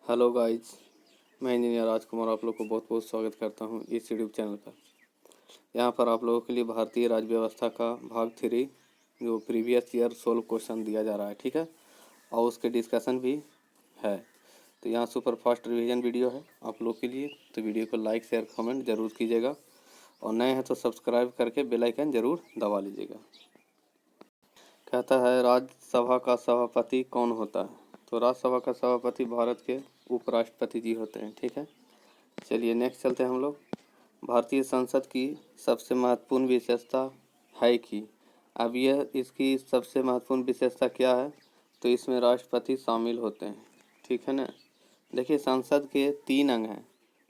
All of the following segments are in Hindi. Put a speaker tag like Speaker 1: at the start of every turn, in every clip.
Speaker 1: हेलो गाइज, मैं इंजीनियर राजकुमार आप लोग को बहुत बहुत स्वागत करता हूं इस यूट्यूब चैनल पर। यहां पर आप लोगों के लिए भारतीय राज्य व्यवस्था का भाग 3 जो प्रीवियस ईयर 16 क्वेश्चन दिया जा रहा है, ठीक है, और उसके डिस्कशन भी है। तो यहाँ सुपर फास्ट रिवीजन वीडियो है आप लोग के लिए, तो वीडियो को लाइक शेयर कमेंट ज़रूर कीजिएगा और नए हैं तो सब्सक्राइब करके बेल आइकन ज़रूर दबा लीजिएगा। कहता है राज्यसभा का सभापति कौन होता है? तो राज्यसभा का सभापति भारत के उपराष्ट्रपति जी होते हैं, ठीक है। चलिए नेक्स्ट चलते हैं हम लोग। भारतीय संसद की सबसे महत्वपूर्ण विशेषता है कि अब यह इसकी सबसे महत्वपूर्ण विशेषता क्या है? तो इसमें राष्ट्रपति शामिल होते हैं, ठीक है ना। देखिए संसद के 3 अंग हैं,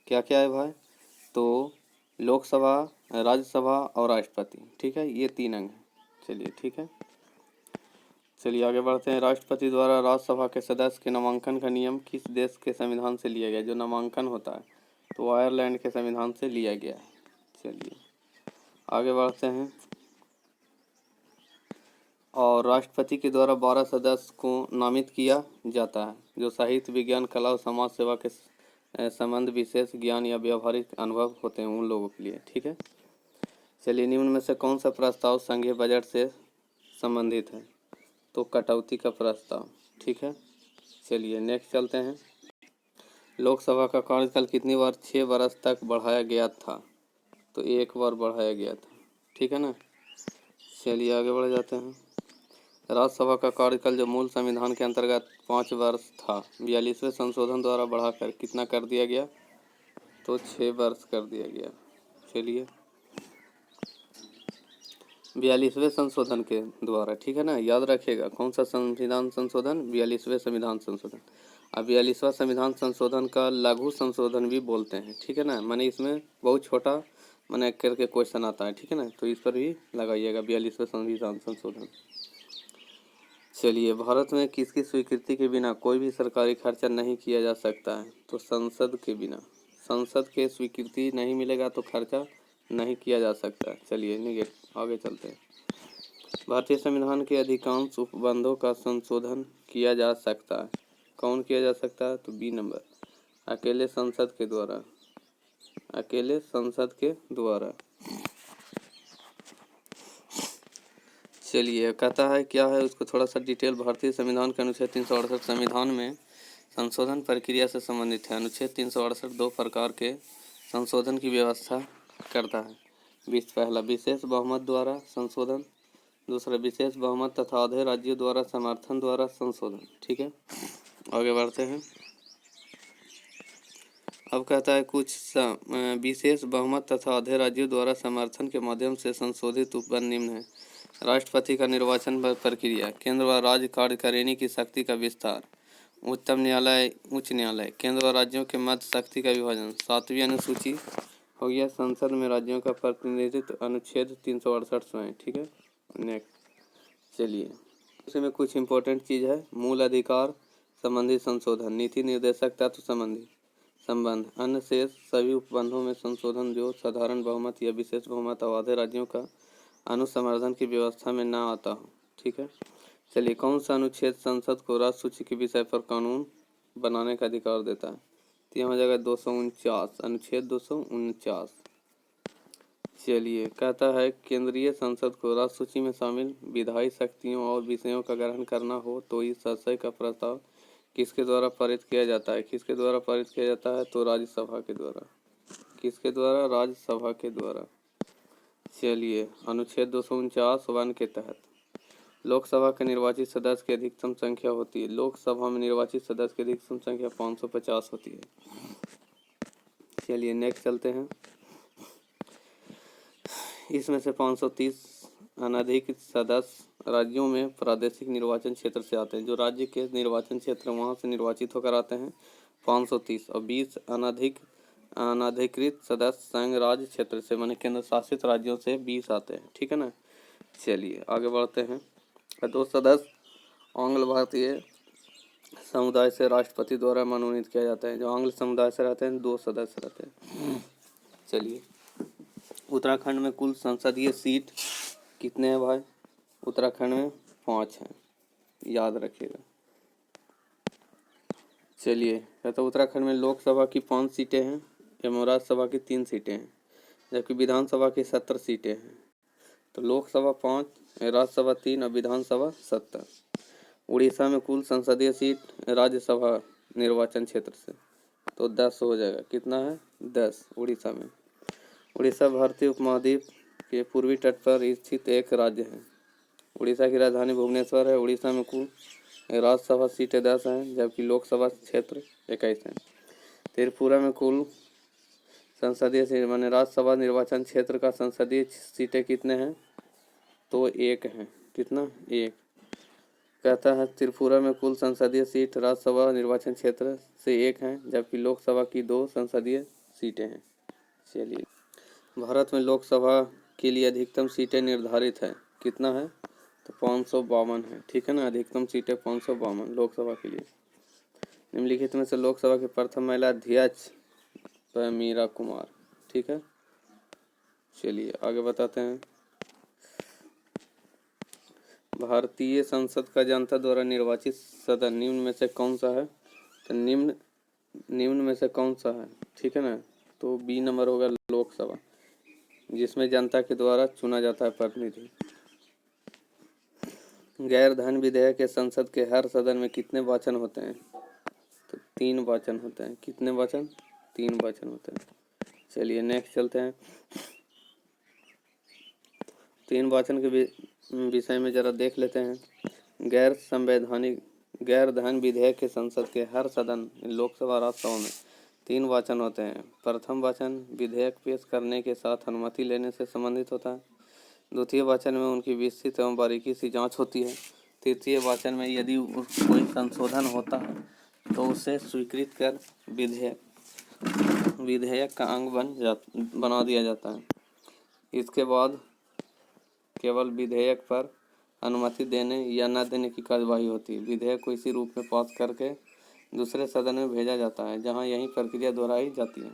Speaker 1: क्या क्या है भाई? तो लोकसभा, राज्यसभा और राष्ट्रपति, ठीक है, ये 3 अंग हैं। चलिए ठीक है, चलिए आगे बढ़ते हैं। राष्ट्रपति द्वारा राज्यसभा के सदस्य के नामांकन का नियम किस देश के संविधान से लिया गया? जो नामांकन होता है तो आयरलैंड के संविधान से लिया गया है। चलिए आगे बढ़ते हैं। और राष्ट्रपति के द्वारा 12 सदस्य को नामित किया जाता है जो साहित्य, विज्ञान, कला और समाज सेवा के संबंध, विशेष ज्ञान या व्यावहारिक अनुभव होते हैं उन लोगों के लिए, ठीक है। चलिए निम्न में से कौन सा प्रस्ताव संघीय बजट से संबंधित है? तो कटौती का प्रस्ताव, ठीक है। चलिए नेक्स्ट चलते हैं। लोकसभा का कार्यकाल कितनी बार 6 वर्ष तक बढ़ाया गया था? तो 1 बार बढ़ाया गया था, ठीक है ना। चलिए आगे बढ़ जाते हैं। राज्यसभा का कार्यकाल जो मूल संविधान के अंतर्गत 5 वर्ष था, 42वें संशोधन द्वारा बढ़ाकर कितना कर दिया गया? तो 6 वर्ष कर दिया गया। चलिए 42वें संशोधन के द्वारा, ठीक है ना, याद रखिएगा कौन सा संविधान संशोधन? 42वें संविधान संशोधन। अब 42वां संविधान संशोधन का लघु संशोधन भी बोलते हैं, ठीक है ना, माने इसमें बहुत छोटा माने करके क्वेश्चन आता है, ठीक है ना, तो इस पर भी लगाइएगा 42वें संविधान संशोधन। चलिए भारत में किसकी स्वीकृति के बिना कोई भी सरकारी खर्चा नहीं किया जा सकता है? तो संसद के बिना, संसद के स्वीकृति नहीं मिलेगा तो खर्चा नहीं किया जा सकता। चलिए नेक्स्ट आगे चलते हैं। भारतीय संविधान के अधिकांश उपबंधों का संशोधन किया जा सकता है, कौन किया जा सकता है? तो बी नंबर, अकेले संसद के द्वारा, अकेले संसद के द्वारा। चलिए कहता है क्या है उसको थोड़ा सा डिटेल। भारतीय संविधान के अनुच्छेद 368 संविधान में संशोधन प्रक्रिया से संबंधित है। अनुच्छेद 368 2 प्रकार के संशोधन की व्यवस्था करता है। पहला विशेष बहुमत द्वारा संशोधन, दूसरा विशेष बहुमत तथा आधे राज्यों द्वारा समर्थन द्वारा संशोधन, ठीक है। आगे बढ़ते हैं। अब कहता है कुछ विशेष बहुमत तथा आधे राज्यों द्वारा समर्थन के माध्यम से संशोधित उपबंध निम्न है। राष्ट्रपति का निर्वाचन प्रक्रिया, केंद्र व राज्य कार्यकारिणी की शक्ति का विस्तार, उच्चतम न्यायालय, उच्च न्यायालय, केंद्र व राज्यों के मध्य शक्ति का विभाजन, 7वीं अनुसूची हो गया संसद में राज्यों का प्रतिनिधित्व, अनुच्छेद 368 स्वयं, ठीक है। नेक्स्ट चलिए उसमें कुछ इंपॉर्टेंट चीज़ है। मूल अधिकार संबंधी संशोधन, नीति निर्देशक तत्व संबंधी संबंध, अन्य शेष सभी उपबंधों में संशोधन जो साधारण बहुमत या विशेष बहुमत और आधे राज्यों का अनुसमर्थन की व्यवस्था में न आता हो, ठीक है। चलिए कौन सा अनुच्छेद संसद को राज्य सूची के विषय पर कानून बनाने का अधिकार देता है? तो यहाँ हो जाएगा 249, अनुच्छेद 249। चलिए कहता है केंद्रीय संसद को राज्य सूची में शामिल विधायी शक्तियों और विषयों का ग्रहण करना हो तो इस आशय का प्रस्ताव किसके द्वारा पारित किया जाता है? किसके द्वारा पारित किया जाता है? तो राज्यसभा के द्वारा। किसके द्वारा? राज्यसभा के द्वारा। चलिए अनुच्छेद 249(1) के तहत लोकसभा के निर्वाचित सदस्य की अधिकतम संख्या होती है। लोकसभा में निर्वाचित सदस्य की अधिकतम संख्या 550 होती है। चलिए नेक्स्ट चलते हैं। इसमें से 530 अनधिकृत सदस्य राज्यों में प्रादेशिक निर्वाचन क्षेत्र से आते हैं। जो राज्य के निर्वाचन क्षेत्र वहाँ से निर्वाचित होकर आते हैं 530, और 20 अनधिकृत सदस्य संघ राज्य क्षेत्र से माने केंद्र शासित राज्यों से 20 आते हैं, ठीक है ना। चलिए आगे बढ़ते हैं। 2 सदस्य आंग्ल भारतीय समुदाय से राष्ट्रपति द्वारा मनोनीत किया जाता है। जो आंग्ल समुदाय से रहते हैं 2 सदस्य रहते हैं। चलिए उत्तराखंड में कुल संसदीय सीट कितने हैं भाई? उत्तराखंड में 5 हैं, याद रखिएगा। चलिए, कहता उत्तराखंड में लोकसभा की 5 सीटें हैं एवं राज्यसभा की 3 सीटें हैं, जबकि विधानसभा की 70 सीटें हैं। तो लोकसभा 5, राज्यसभा 3 और विधानसभा 70। उड़ीसा में कुल संसदीय सीट राज्यसभा निर्वाचन क्षेत्र से तो 10 हो जाएगा। कितना है? 10 उड़ीसा में। उड़ीसा भारतीय उपमहाद्वीप के पूर्वी तट पर स्थित एक राज्य है। उड़ीसा की राजधानी भुवनेश्वर है। उड़ीसा में कुल राज्यसभा सीटें 10 हैं, जबकि लोकसभा क्षेत्र 21 हैं। त्रिपुरा में कुल संसदीय सीट माने राज्यसभा निर्वाचन क्षेत्र का संसदीय सीटें कितने हैं? तो 1 हैं। कितना? 1। कहता है त्रिपुरा में कुल संसदीय सीट राज्यसभा निर्वाचन क्षेत्र से 1 हैं, जबकि लोकसभा की 2 संसदीय सीटें हैं। चलिए, भारत में लोकसभा के लिए अधिकतम सीटें निर्धारित है। कितना है? तो 552 है। ठीक है ना, अधिकतम सीटें 552 लोकसभा के लिए। निम्नलिखित में से लोकसभा की प्रथम महिला अध्यक्ष मीरा कुमार। ठीक है, चलिए आगे बताते हैं। भारतीय संसद का जनता द्वारा निर्वाचित सदन निम्न में से कौन सा है? तो निम्न में से कौन सा है? ठीक है ना, तो बी नंबर होगा लोकसभा, जिसमें जनता के द्वारा चुना जाता है प्रतिनिधि। गैर धन विधेयक के संसद के हर सदन में कितने वाचन होते हैं? तो 3 वाचन होते हैं। कितने वाचन? 3 वाचन होते हैं। चलिए नेक्स्ट चलते हैं। 3 वाचन के विषय में जरा देख लेते हैं। गैर धन विधेयक के संसद के हर सदन लोकसभा राज्यसभा में 3 वाचन होते हैं। प्रथम वाचन विधेयक पेश करने के साथ अनुमति लेने से संबंधित होता है। द्वितीय वाचन में उनकी विस्तृत एवं बारीकी से जांच होती है। तृतीय वाचन में यदि कोई संशोधन होता है तो उसे स्वीकृत कर विधेयक का अंग बना दिया जाता है। इसके बाद केवल विधेयक पर अनुमति देने या न देने की कार्यवाही होती है। विधेयक को इसी रूप में पास करके दूसरे सदन में भेजा जाता है, जहां यही प्रक्रिया दोहराई जाती है।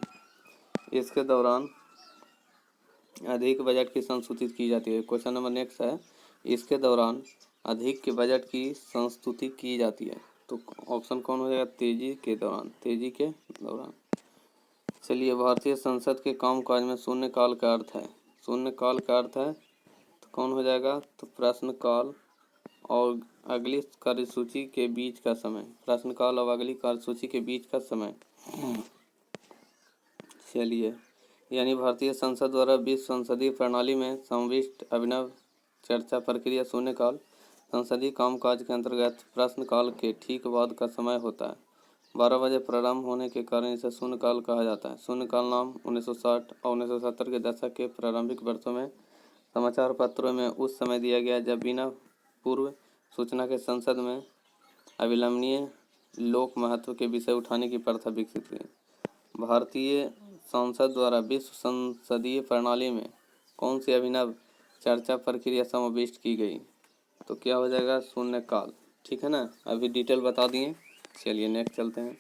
Speaker 1: इसके दौरान अधिक बजट की संस्तुति की जाती है। क्वेश्चन नंबर नेक्स्ट है, इसके दौरान अधिक के बजट की संस्तुति की जाती है। तो ऑप्शन कौन हो जाएगा? तेजी के दौरान। चलिए, भारतीय संसद के कामकाज में शून्यकाल का अर्थ है। शून्यकाल का अर्थ है तो कौन हो जाएगा? तो प्रश्नकाल और अगली कार्यसूची के बीच का समय। प्रश्नकाल और अगली कार्यसूची के बीच का समय। चलिए, यानी भारतीय संसद द्वारा विश्व संसदीय प्रणाली में समाविष्ट अभिनव चर्चा प्रक्रिया शून्यकाल संसदीय कामकाज के अंतर्गत प्रश्नकाल के ठीक बाद का समय होता है। 12 बजे प्रारंभ होने के कारण इसे शून्यकाल कहा जाता है। शून्यकाल नाम 1960 और 1970 के दशक के प्रारंभिक वर्षों में समाचार पत्रों में उस समय दिया गया जब बिना पूर्व सूचना के संसद में अविलंबनीय लोक महत्व के विषय उठाने की प्रथा विकसित हुई। भारतीय संसद द्वारा विश्व संसदीय प्रणाली में कौन सी अभिनव चर्चा प्रक्रिया समाविष्ट की गई? तो क्या हो जाएगा? शून्यकाल। ठीक है ना, अभी डिटेल बता दिए। चलिए नेक्स्ट चलते हैं।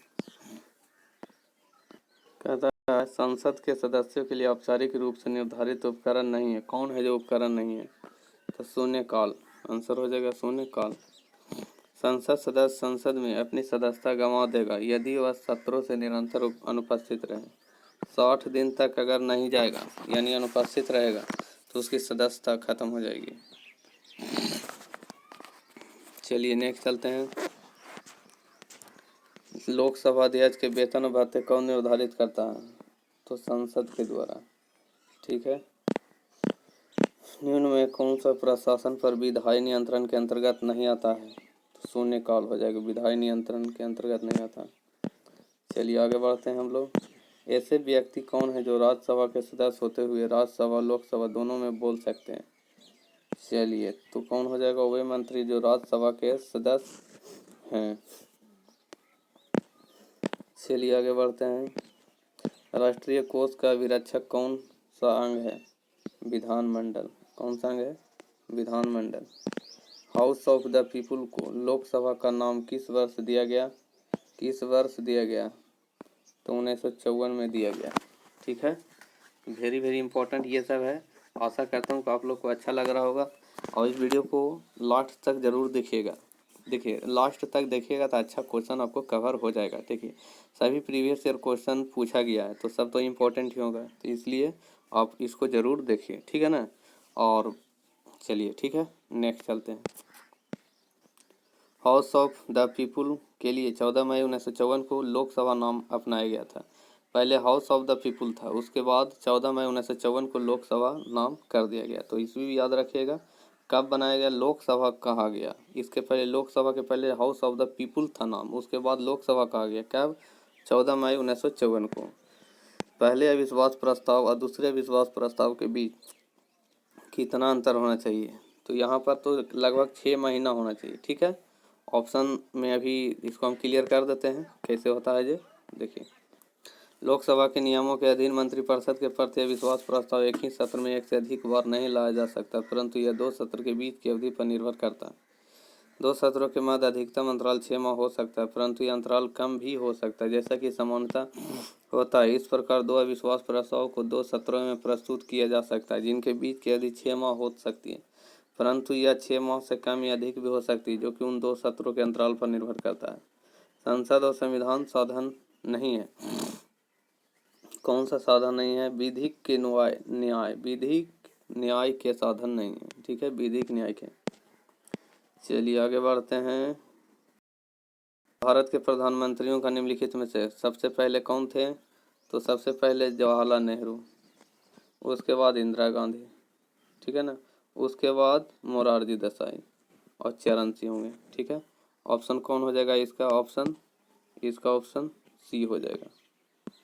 Speaker 1: कहता है संसद के सदस्यों के लिए औपचारिक रूप से निर्धारित उपकरण नहीं है। कौन है जो उपकरण नहीं है? तो शून्यकाल आंसर हो जाएगा, शून्यकाल। संसद सदस्य संसद में अपनी सदस्यता गंवा देगा यदि वह सत्रों से निरंतर अनुपस्थित रहे। 60 दिन तक अगर नहीं जाएगा यानी अनुपस्थित रहेगा तो उसकी सदस्यता खत्म हो जाएगी। चलिए नेक्स्ट चलते हैं। लोकसभा अध्यक्ष के वेतन और भत्ते कौन निर्धारित करता है? तो संसद के द्वारा। ठीक है, निम्न में कौन सा प्रशासन पर विधायी नियंत्रण के अंतर्गत नहीं आता है? तो शून्यकाल हो जाएगा, विधायी नियंत्रण के अंतर्गत नहीं आता। चलिए आगे बढ़ते हैं हम लोग। ऐसे व्यक्ति कौन है जो राज्यसभा के सदस्य होते हुए राज्यसभा लोकसभा दोनों में बोल सकते हैं? चलिए, तो कौन हो जाएगा? वे मंत्री जो राज्यसभा के सदस्य हैं। चलिए आगे बढ़ते हैं। राष्ट्रीय कोष का विरक्षक कौन सा अंग है? विधानमंडल। कौन सा अंग है? विधानमंडल। हाउस ऑफ द पीपुल को लोकसभा का नाम किस वर्ष दिया गया? तो 1954 में दिया गया। ठीक है, वेरी वेरी इंपॉर्टेंट ये सब है। आशा करता हूँ कि आप लोग को अच्छा लग रहा होगा और इस वीडियो को लास्ट तक ज़रूर देखिएगा। देखिए लास्ट तक देखिएगा तो अच्छा क्वेश्चन आपको कवर हो जाएगा। देखिए सभी प्रीवियस ईयर क्वेश्चन पूछा गया है तो सब तो इम्पोर्टेंट ही होगा, तो इसलिए आप इसको ज़रूर देखिए, ठीक है ना। और चलिए ठीक है, नेक्स्ट चलते हैं। हाउस ऑफ द पीपुल के लिए 14 मई 1954 को लोकसभा नाम अपनाया गया था। पहले हाउस ऑफ द पीपुल था, उसके बाद 14 मई 1954 को लोकसभा नाम कर दिया गया। तो इसमें भी याद रखिएगा कब बनाया गया, लोकसभा कहा गया। इसके पहले लोकसभा के पहले हाउस ऑफ द पीपुल था नाम, उसके बाद लोकसभा कहा गया कब, 14 मई 1954 को। पहले अविश्वास प्रस्ताव और दूसरे अविश्वास प्रस्ताव के बीच कितना अंतर होना चाहिए, तो यहाँ पर तो लगभग 6 महीना होना चाहिए, ठीक है। ऑप्शन में अभी इसको हम क्लियर कर देते हैं कैसे होता है ये। देखिए लोकसभा के नियमों के अधीन मंत्रिपरिषद के प्रति अविश्वास प्रस्ताव एक ही सत्र में एक से अधिक बार नहीं लाया जा सकता, परंतु यह 2 सत्र के बीच की अवधि पर निर्भर करता है। 2 सत्रों के मध्य अधिकतम अंतराल 6 माह हो सकता है, परंतु यह अंतराल कम भी हो सकता है, जैसा कि समानता होता है। इस प्रकार 2 अविश्वास प्रस्ताव को 2 सत्रों में प्रस्तुत किया जा सकता है, जिनके बीच की अवधि 6 माह हो सकती है, परंतु यह 6 माह से कम या अधिक भी हो सकती है, जो कि उन 2 सत्रों के अंतराल पर निर्भर करता है। संसद और संविधान साधन नहीं है। कौन सा साधन नहीं है, विधिक के न्याय विधिक न्याय के साधन नहीं है, ठीक है, विधिक न्याय के। चलिए आगे बढ़ते हैं। भारत के प्रधानमंत्रियों का निम्नलिखित में से सबसे पहले कौन थे, तो सबसे पहले जवाहरलाल नेहरू, उसके बाद इंदिरा गांधी, ठीक है ना, उसके बाद मोरारजी देसाई और चरण सिंह होंगे, ठीक है। ऑप्शन कौन हो जाएगा इसका, इसका ऑप्शन सी हो जाएगा,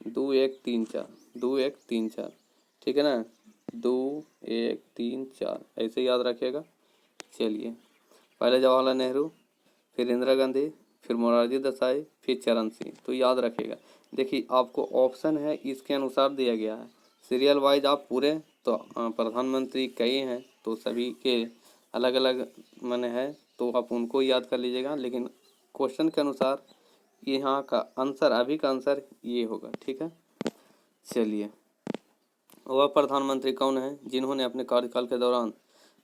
Speaker 1: 2 1 3 4, 2 1 3 4, ठीक है ना, 2 1 3 4 ऐसे याद रखिएगा। चलिए पहले जवाहरलाल नेहरू, फिर इंदिरा गांधी, फिर मोरारजी देसाई, फिर चरण सिंह, तो याद रखिएगा। देखिए आपको ऑप्शन है इसके अनुसार दिया गया है, सीरियल वाइज आप पूरे तो प्रधानमंत्री कई हैं तो सभी के अलग अलग माने है, तो आप उनको याद कर लीजिएगा, लेकिन क्वेश्चन के अनुसार यहाँ का आंसर, अभी का आंसर ये होगा, ठीक है। चलिए वह प्रधानमंत्री कौन है जिन्होंने अपने कार्यकाल के दौरान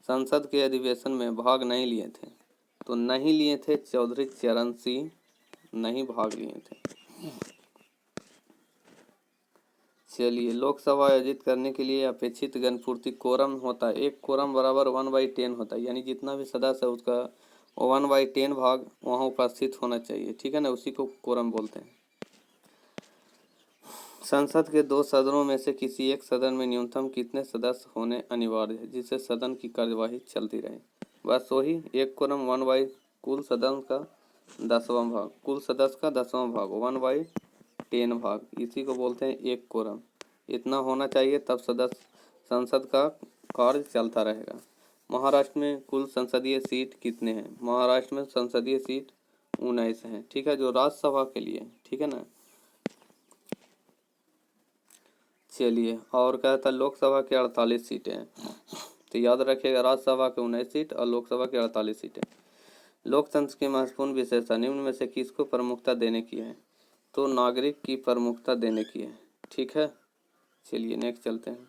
Speaker 1: संसद के अधिवेशन में भाग नहीं लिए थे, तो नहीं लिए थे चौधरी चरण सिंह, नहीं भाग लिए थे। चलिए लोकसभा आयोजित करने के लिए अपेक्षित गणपूर्ति कोरम होता है, एक कोरम बराबर 1/10 होता है, यानी जितना भी सदस्य है उसका 1/10 भाग वहाँ उपस्थित होना चाहिए, ठीक है ना, उसी को कोरम बोलते हैं। संसद के 2 सदनों में से किसी एक सदन में न्यूनतम कितने सदस्य होने अनिवार्य है, जिससे सदन की कार्यवाही चलती रहे, बस वही एक कोरम 1/, कुल सदन का 10वां भाग, कुल सदस्य का 10वां भाग 1/10 भाग, इसी को बोलते हैं एक कोरम। इतना होना चाहिए तब सदस्य संसद का कार्य चलता रहेगा। महाराष्ट्र में कुल संसदीय सीट कितने हैं, महाराष्ट्र में संसदीय सीट 19 हैं, ठीक है, जो राज्यसभा के लिए, ठीक है ना। चलिए और कहता है लोकसभा के 48 सीटें हैं, तो याद रखिएगा राज्यसभा के 19 सीट और लोकसभा के 48 सीटें। लोकतंत्र की महत्वपूर्ण विशेषता निम्न में से किसको प्रमुखता देने की है, तो नागरिक की प्रमुखता देने की है, ठीक है। चलिए नेक्स्ट चलते हैं।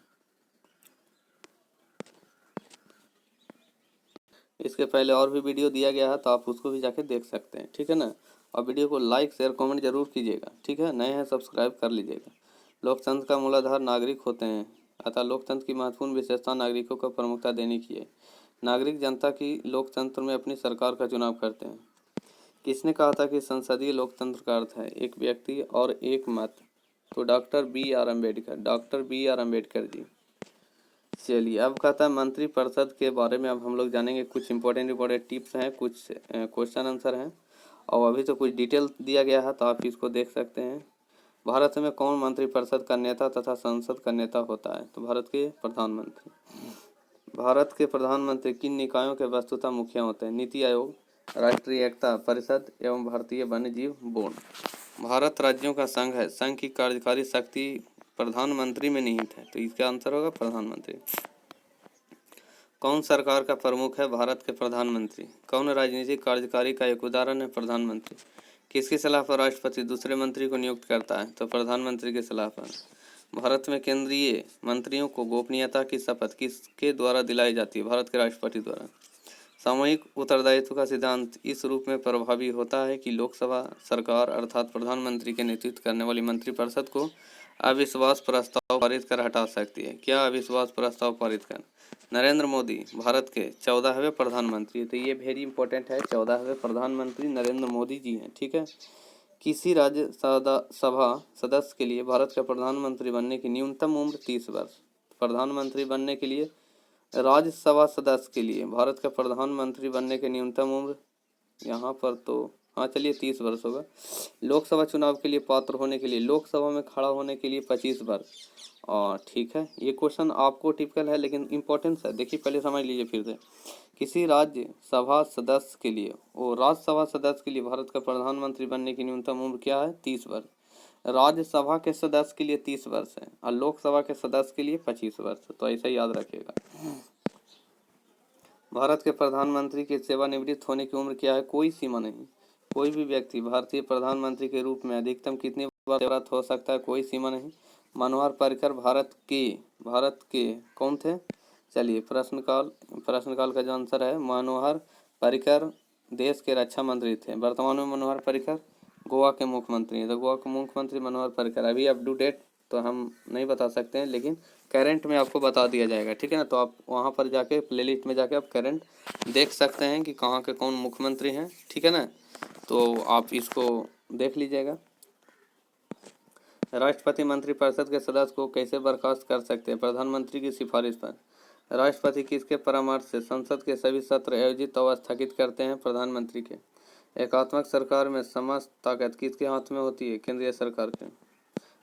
Speaker 1: इसके पहले और भी वीडियो दिया गया है तो आप उसको भी जाके देख सकते हैं, ठीक है ना। और वीडियो को लाइक शेयर कमेंट जरूर कीजिएगा, ठीक है, नए हैं सब्सक्राइब कर लीजिएगा। लोकतंत्र का मूलाधार नागरिक होते हैं, अतः लोकतंत्र की महत्वपूर्ण विशेषता नागरिकों को प्रमुखता देने की है। नागरिक जनता की लोकतंत्र में अपनी सरकार का चुनाव करते हैं। किसने कहा था कि संसदीय लोकतंत्र का अर्थ है एक व्यक्ति और एक मत, तो doctor BR Ambedkar, doctor BR Ambedkar ji. चलिए अब कहता है मंत्रिपरिषद के बारे में अब हम लोग जानेंगे, कुछ इंपॉर्टेंट टिप्स हैं, कुछ क्वेश्चन आंसर हैं, और अभी तो कुछ डिटेल दिया गया है तो आप इसको देख सकते हैं। भारत में कौन मंत्रिपरिषद का नेता तथा संसद का नेता होता है, तो भारत के प्रधानमंत्री। भारत के प्रधानमंत्री किन निकायों के वस्तुतः मुखिया होते हैं, नीति आयोग, राष्ट्रीय एकता परिषद एवं भारतीय वन्यजीव बोर्ड। भारत राज्यों का संघ है, संघ की कार्यकारी शक्ति प्रधानमंत्री में निहित है, तो इसका आंसर होगा प्रधानमंत्री। कौन सरकार का प्रमुख है, भारत के प्रधानमंत्री। कौन राजनीतिक कार्यकारी का एक उदाहरण है, प्रधानमंत्री। किसकी सलाह पर राष्ट्रपति दूसरे मंत्री को नियुक्त करता है, तो प्रधानमंत्री की सलाह पर। भारत में केंद्रीय मंत्रियों को गोपनीयता की शपथ किसके द्वारा दिलाई जाती है, भारत के राष्ट्रपति द्वारा। सामूहिक उत्तरदायित्व का सिद्धांत इस रूप में प्रभावी होता है कि लोकसभा सरकार अर्थात प्रधानमंत्री के नेतृत्व करने वाली मंत्रिपरिषद को अविश्वास प्रस्ताव पारित कर हटा सकती है। क्या अविश्वास प्रस्ताव पारित कर? नरेंद्र मोदी भारत के 14वें प्रधानमंत्री, तो ये वेरी इंपॉर्टेंट है, 14वें प्रधानमंत्री नरेंद्र मोदी जी हैं। ठीक है। किसी राज्य सभा सदस्य के लिए भारत का प्रधानमंत्री बनने की न्यूनतम उम्र 30 वर्ष। प्रधानमंत्री बनने के लिए राज्यसभा सदस्य के लिए भारत का प्रधानमंत्री बनने की न्यूनतम उम्र यहाँ पर तो हाँ चलिए 30 वर्ष होगा। लोकसभा चुनाव के लिए पात्र होने के लिए, लोकसभा में खड़ा होने के लिए 25 वर्ष। और ठीक है, ये क्वेश्चन आपको टिपिकल है लेकिन इम्पोर्टेंस है। देखिए पहले समझ लीजिए फिर से। किसी राज्यसभा सदस्य के लिए और राज्यसभा सदस्य के लिए भारत का प्रधानमंत्री बनने की न्यूनतम उम्र क्या है? 30 वर्ष। राज्यसभा के सदस्य के लिए 30 वर्ष है और लोकसभा के सदस्य के लिए 25 वर्ष। तो ऐसा याद रखिएगा। भारत के प्रधानमंत्री की सेवानिवृत्त होने की उम्र क्या है? कोई सीमा नहीं। कोई भी व्यक्ति भारतीय प्रधानमंत्री के रूप में अधिकतम कितनी बार सेवारत हो सकता है? कोई सीमा नहीं। मनोहर पर्रिकर भारत के कौन थे? चलिए प्रश्नकाल का जो आंसर है मनोहर पर्रिकर देश के रक्षा मंत्री थे। वर्तमान में मनोहर पर्रिकर गोवा के मुख्यमंत्री हैं। तो गोवा के मुख्यमंत्री मनोहर पर्रिकर। अभी अप टू डेट तो हम नहीं बता सकते हैं लेकिन करंट में आपको बता दिया जाएगा। ठीक है ना। तो आप वहाँ पर जाके प्लेलिस्ट में जाके आप करंट देख सकते हैं कि कहाँ के कौन मुख्यमंत्री हैं। ठीक है ना। तो आप इसको देख लीजिएगा। राष्ट्रपति मंत्रिपरिषद के सदस्य को कैसे बर्खास्त कर सकते हैं? प्रधानमंत्री की सिफारिश पर। राष्ट्रपति किसके परामर्श से संसद के सभी सत्र आयोजित और स्थगित करते हैं? प्रधानमंत्री के। एकात्मक सरकार में समस्त ताकत किसके हाथ में होती है? केंद्रीय सरकार के।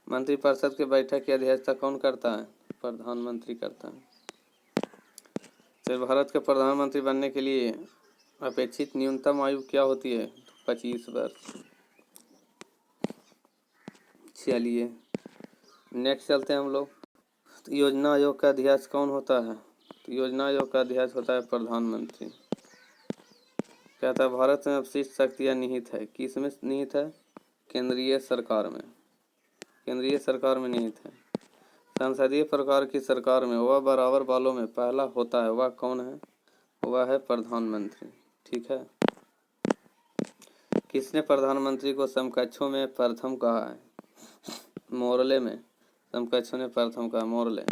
Speaker 1: मंत्रिपरिषद की बैठक की अध्यक्षता कौन करता है? प्रधानमंत्री करता है। तो भारत के प्रधानमंत्री बनने के लिए अपेक्षित न्यूनतम आयु क्या होती है? 25 वर्ष। चलिए नेक्स्ट चलते हैं हम लोग। तो योजना आयोग का अध्यक्ष कौन होता है? तो योजना आयोग का अध्यक्ष होता है प्रधानमंत्री। कहता है भारत में अवशिष्ट शक्तियाँ निहित है। किस में निहित है? केंद्रीय सरकार में। केंद्रीय सरकार में निहित है। संसदीय प्रकार की सरकार में वह बराबर बालों में पहला होता है, वह कौन है? वह है प्रधानमंत्री। ठीक है। किसने प्रधानमंत्री को समकक्षों में प्रथम कहा है? मोरले में समकक्षों ने प्रथम कहा, मोरले।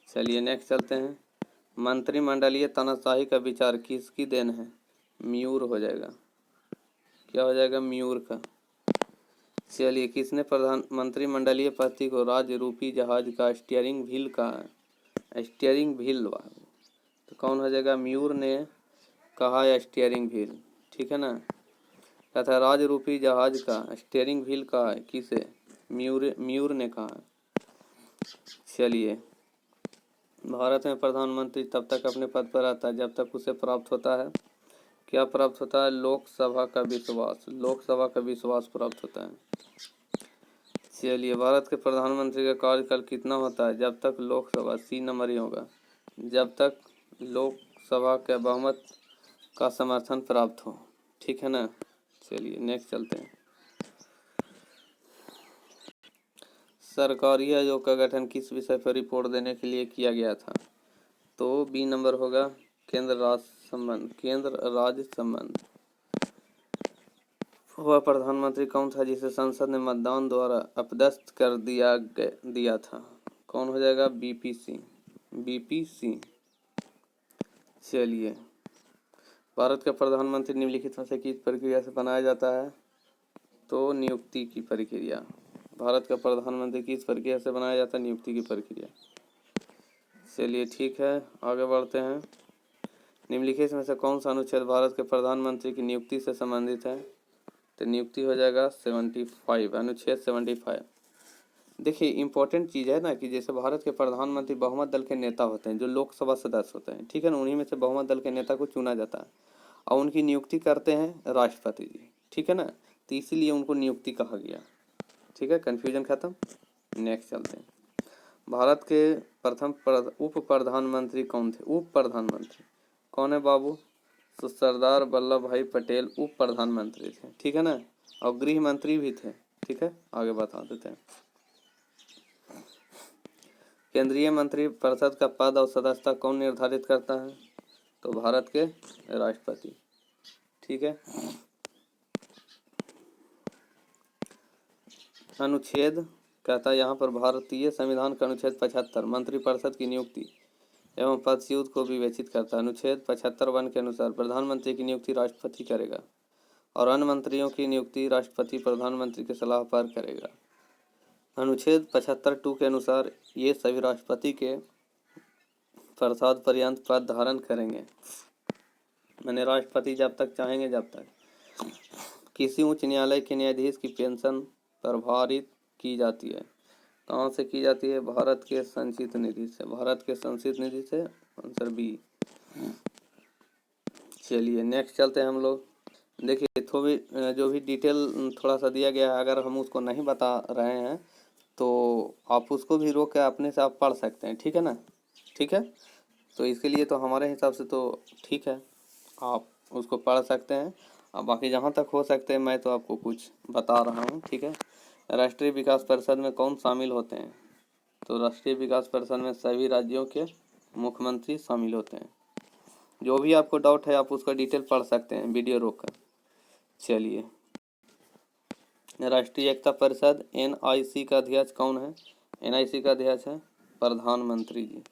Speaker 1: चलिए नेक्स्ट चलते हैं। मंत्रिमंडलीय तानाशाही का विचार किसकी देन है? म्यूर हो जाएगा। क्या हो जाएगा? म्यूर का। चलिए किसने मंत्रिमंडलीय पद्धति को राज्य रूपी जहाज का स्टीयरिंग व्हील कहा है? Steering wheel. तो कौन हो जाएगा? म्यूर ने कहा है स्टीयरिंग व्हील। ठीक है ना। कहता राज रूपी जहाज का स्टीयरिंग व्हील कहा है किसे? म्यूर ने कहा है। चलिए भारत में प्रधानमंत्री तब तक अपने पद पर रहता है जब तक उसे प्राप्त होता है, क्या प्राप्त होता है? लोकसभा का विश्वास। लोकसभा का विश्वास प्राप्त होता है। चलिए भारत के प्रधानमंत्री का कार्यकाल कितना होता है? जब तक लोकसभा, सी नंबर ही होगा, जब तक लोकसभा के बहुमत का समर्थन प्राप्त हो। ठीक है ना। चलिए नेक्स्ट चलते हैं। सरकारी आयोग का गठन किस विषय पर रिपोर्ट देने के लिए किया गया था? तो बी नंबर होगा, केंद्र राज्य संबंध। वह प्रधानमंत्री कौन था जिसे संसद ने मतदान द्वारा अपदस्थ कर दिया था? कौन हो जाएगा? बीपीसी। चलिए भारत का प्रधानमंत्री निम्नलिखित में से किस प्रक्रिया से बनाया जाता है? तो नियुक्ति की प्रक्रिया। भारत का प्रधानमंत्री किस प्रक्रिया से बनाया जाता है? नियुक्ति की प्रक्रिया। चलिए ठीक है, आगे बढ़ते हैं। निम्नलिखित में से कौन सा अनुच्छेद भारत के प्रधानमंत्री की नियुक्ति से संबंधित है? तो नियुक्ति हो जाएगा 75, अनुच्छेद 75। देखिए इंपॉर्टेंट चीज़ है ना कि जैसे भारत के प्रधानमंत्री बहुमत दल के नेता होते हैं, जो लोकसभा सदस्य होते हैं। ठीक है ना। उन्हीं में से बहुमत दल के नेता को चुना जाता है और उनकी नियुक्ति करते हैं राष्ट्रपति जी। ठीक है ना। तो इसीलिए उनको नियुक्ति कहा गया। ठीक है, कन्फ्यूजन खत्म। नेक्स्ट चलते हैं। भारत के प्रथम उप प्रधानमंत्री कौन थे? उप प्रधानमंत्री कौन है बाबू? तो सरदार वल्लभ भाई पटेल उप प्रधानमंत्री थे। ठीक है ना। और गृह मंत्री भी थे। ठीक है, आगे बता देते हैं। केंद्रीय मंत्री परिषद का पद और सदस्यता कौन निर्धारित करता है? तो भारत के राष्ट्रपति। ठीक है। अनुच्छेद कहता है यहाँ पर भारतीय संविधान का अनुच्छेद 75 मंत्रिपरिषद की नियुक्ति एवं पदच्युत को विवेचित करता है। अनुच्छेद 75(1) के अनुसार प्रधानमंत्री की नियुक्ति राष्ट्रपति करेगा और अन्य मंत्रियों की नियुक्ति राष्ट्रपति प्रधानमंत्री के सलाह पर करेगा। अनुच्छेद 75(2) के अनुसार ये सभी राष्ट्रपति के प्रसाद पर्यंत पद धारण करेंगे, मैंने राष्ट्रपति जब तक चाहेंगे जब तक। किसी उच्च न्यायालय के न्यायाधीश की पेंशन प्रभारित की जाती है। कहाँ से की जाती है? भारत के संचित निधि से। भारत के संचित निधि से, आंसर बी। चलिए नेक्स्ट चलते हैं हम लोग। देखिए थोड़ी जो भी डिटेल थोड़ा सा दिया गया है, अगर हम उसको नहीं बता रहे हैं तो आप उसको भी रोक के अपने से आप पढ़ सकते हैं। ठीक है ना? ठीक है, तो इसके लिए तो हमारे हिसाब से तो ठीक है, आप उसको पढ़ सकते हैं। अब बाकी जहाँ तक हो सकते हैं मैं तो आपको कुछ बता रहा हूँ। ठीक है। राष्ट्रीय विकास परिषद में कौन शामिल होते हैं? तो राष्ट्रीय विकास परिषद में सभी राज्यों के मुख्यमंत्री शामिल होते हैं। जो भी आपको डाउट है आप उसका डिटेल पढ़ सकते हैं वीडियो रोक कर। चलिए, राष्ट्रीय एकता परिषद NIC का अध्यक्ष कौन है? NIC का अध्यक्ष है प्रधानमंत्री जी।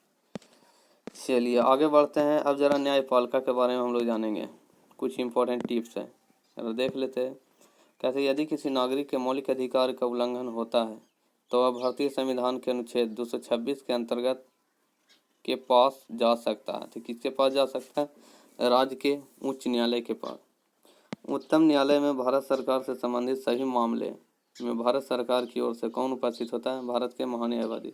Speaker 1: चलिए आगे बढ़ते हैं। अब जरा न्यायपालिका के बारे में हम लोग जानेंगे, कुछ इंपॉर्टेंट टिप्स है, जरा देख लेते हैं। कहते हैं यदि किसी नागरिक के मौलिक अधिकार का उल्लंघन होता है तो वह भारतीय संविधान के अनुच्छेद 226 के अंतर्गत के पास जा सकता है। तो किसके पास जा सकता है? राज्य के उच्च न्यायालय के पास। उच्चतम न्यायालय में भारत सरकार से संबंधित सभी मामले में भारत सरकार की ओर से कौन उपस्थित होता है? भारत के महान्यायवादी।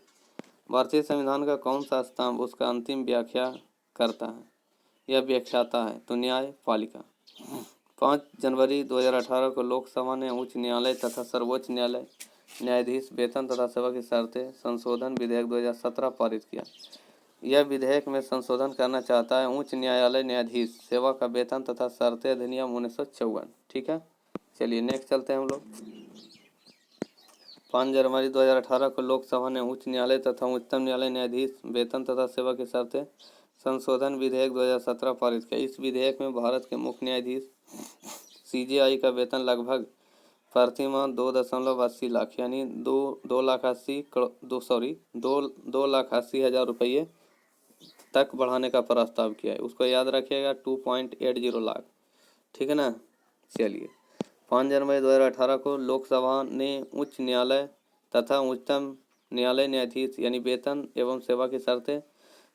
Speaker 1: भारतीय संविधान का कौन सा स्तंभ उसका अंतिम व्याख्या करता है या व्याख्याता है? तो न्यायपालिका। 5 जनवरी 2018 को लोकसभा ने उच्च न्यायालय तथा सर्वोच्च न्यायालय न्यायाधीश वेतन तथा सेवा की शर्तें संशोधन विधेयक 2017 पारित किया। यह विधेयक में संशोधन करना चाहता है उच्च न्यायालय न्यायाधीश सेवा का वेतन तथा शर्तें अधिनियम 1954। ठीक है। चलिए नेक्स्ट चलते हैं हम लोग। 5 जनवरी 2018 को लोकसभा ने उच्च न्यायालय तथा उच्चतम न्यायालय न्यायाधीश वेतन तथा सेवा की शर्तें संशोधन विधेयक 2017 पारित किया। इस विधेयक में भारत के मुख्य न्यायाधीश CJI का वेतन लगभग प्रतिमाह 2.80 लाख यानी 2,80,000 रुपये तक बढ़ाने का प्रस्ताव किया है। उसको याद रखिएगा 2.80 लाख। ठीक है ना? चलिए 5 जनवरी 2018 को लोकसभा ने उच्च न्यायालय तथा उच्चतम न्यायालय न्यायाधीश यानी वेतन एवं सेवा की शर्तें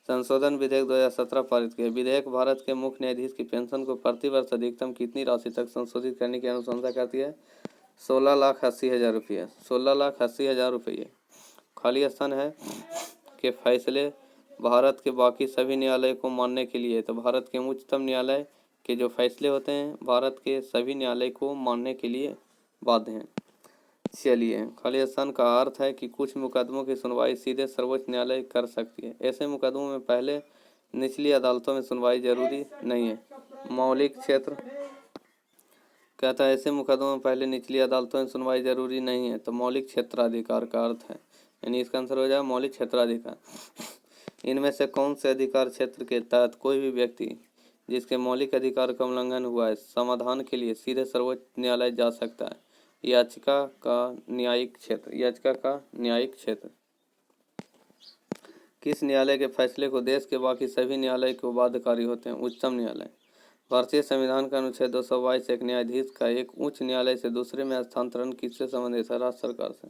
Speaker 1: संशोधन विधेयक 2017 पारित किया। विधेयक भारत के मुख्य न्यायाधीश की पेंशन को प्रतिवर्ष अधिकतम कितनी राशि तक संशोधित करने की अनुशंसा करती है? 16,80,000 रुपये। 16,80,000 रुपये। खाली स्थान है के फैसले भारत के बाकी सभी न्यायालय को मानने के लिए, तो भारत के उच्चतम न्यायालय के जो फैसले होते हैं भारत के सभी न्यायालय को मानने के लिए बाध्य हैं। चलिए, खाली स्थान का अर्थ है कि कुछ मुकदमों की सुनवाई सीधे सर्वोच्च न्यायालय कर सकती है। ऐसे मुकदमों में पहले निचली अदालतों में सुनवाई जरूरी नहीं है। मौलिक क्षेत्र कहता है ऐसे मुकदमों में पहले निचली अदालतों में सुनवाई जरूरी नहीं है। तो मौलिक क्षेत्राधिकार का अर्थ है, यानी इसका आंसर हो जाएगा मौलिक क्षेत्राधिकार। इनमें से कौन से अधिकार क्षेत्र के तहत कोई भी व्यक्ति जिसके मौलिक अधिकार का उल्लंघन हुआ है समाधान के लिए सीधे सर्वोच्च न्यायालय जा सकता है? याचिका का न्यायिक क्षेत्र। याचिका का न्यायिक क्षेत्र। किस न्यायालय के फैसले को देश के बाकी सभी न्यायालय को बाध्यकारी होते हैं? उच्चतम न्यायालय। भारतीय संविधान का अनुच्छेद 222 एक न्यायाधीश का एक उच्च न्यायालय से दूसरे में स्थानांतरण किससे संबंधित है? राज्य सरकार से।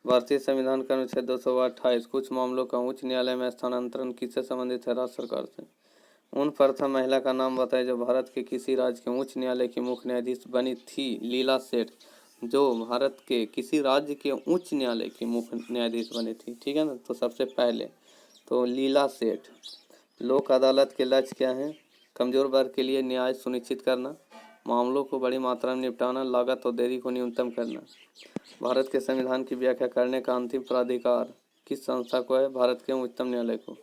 Speaker 1: भारतीय संविधान का अनुच्छेद 228 कुछ मामलों का उच्च न्यायालय में स्थानांतरण किससे संबंधित है? राज्य सरकार से। उन प्रथम महिला का नाम बताएं जो भारत के किसी राज्य के उच्च न्यायालय की मुख्य न्यायाधीश बनी थी? लीला सेठ, जो भारत के किसी राज्य के उच्च न्यायालय की मुख्य न्यायाधीश बनी थी। ठीक है ना? तो सबसे पहले तो लीला सेठ। लोक अदालत के लक्ष्य क्या हैं? कमजोर वर्ग के लिए न्याय सुनिश्चित करना, मामलों को बड़ी मात्रा में निपटाना, लागत और देरी को न्यूनतम करना। भारत के संविधान की व्याख्या करने का अंतिम प्राधिकार किस संस्था को है? भारत के उच्चतम न्यायालय को।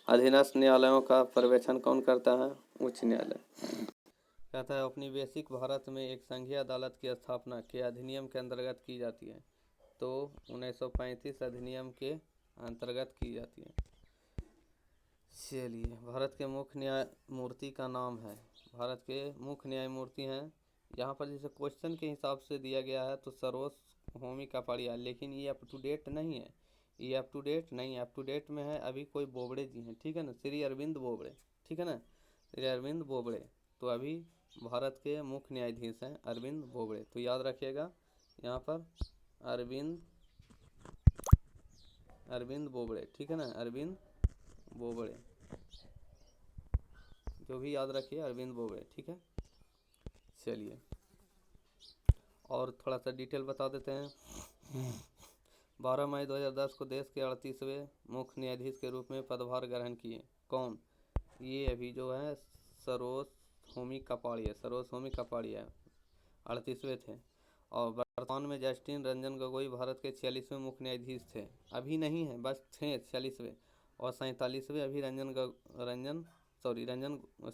Speaker 1: अधीनस्थ न्यायालयों का पर्यवेक्षण कौन करता है? उच्च न्यायालय। कहता है औपनिवेशिक भारत में एक संघीय अदालत की स्थापना के अधिनियम के अंतर्गत की जाती है? तो 1935 अधिनियम के अंतर्गत की जाती है। चलिए, भारत के मुख्य न्यायमूर्ति का नाम है। भारत के मुख्य न्यायमूर्ति हैं, यहाँ पर जैसे क्वेश्चन के हिसाब से दिया गया है तो सरोज होमी कापाड़िया, लेकिन ये अप टू डेट नहीं है। ये अप टू डेट नहीं है, अप टू डेट में है अभी कोई बोबड़े जी हैं, ठीक है ना, श्री अरविंद बोबड़े, ठीक है ना, श्री अरविंद बोबड़े। तो अभी भारत के मुख्य न्यायाधीश हैं अरविंद बोबड़े, तो याद रखिएगा यहाँ पर अरविंद अरविंद बोबड़े, ठीक है ना, अरविंद बोबड़े, जो भी याद रखिए अरविंद बोबड़े, ठीक है। चलिए, और थोड़ा सा डिटेल बता देते हैं। 12 मई 2010 को देश के 38वें मुख्य न्यायाधीश के रूप में पदभार ग्रहण किए। कौन? ये अभी जो है सरोज होमी कापाड़िया, सरोज होमी कापाड़िया 38वें थे। और वर्तमान में जस्टिन रंजन गोगोई भारत के 46वें मुख्य न्यायाधीश थे। अभी नहीं है, बस थे 46वें। और 47वें अभी रंजन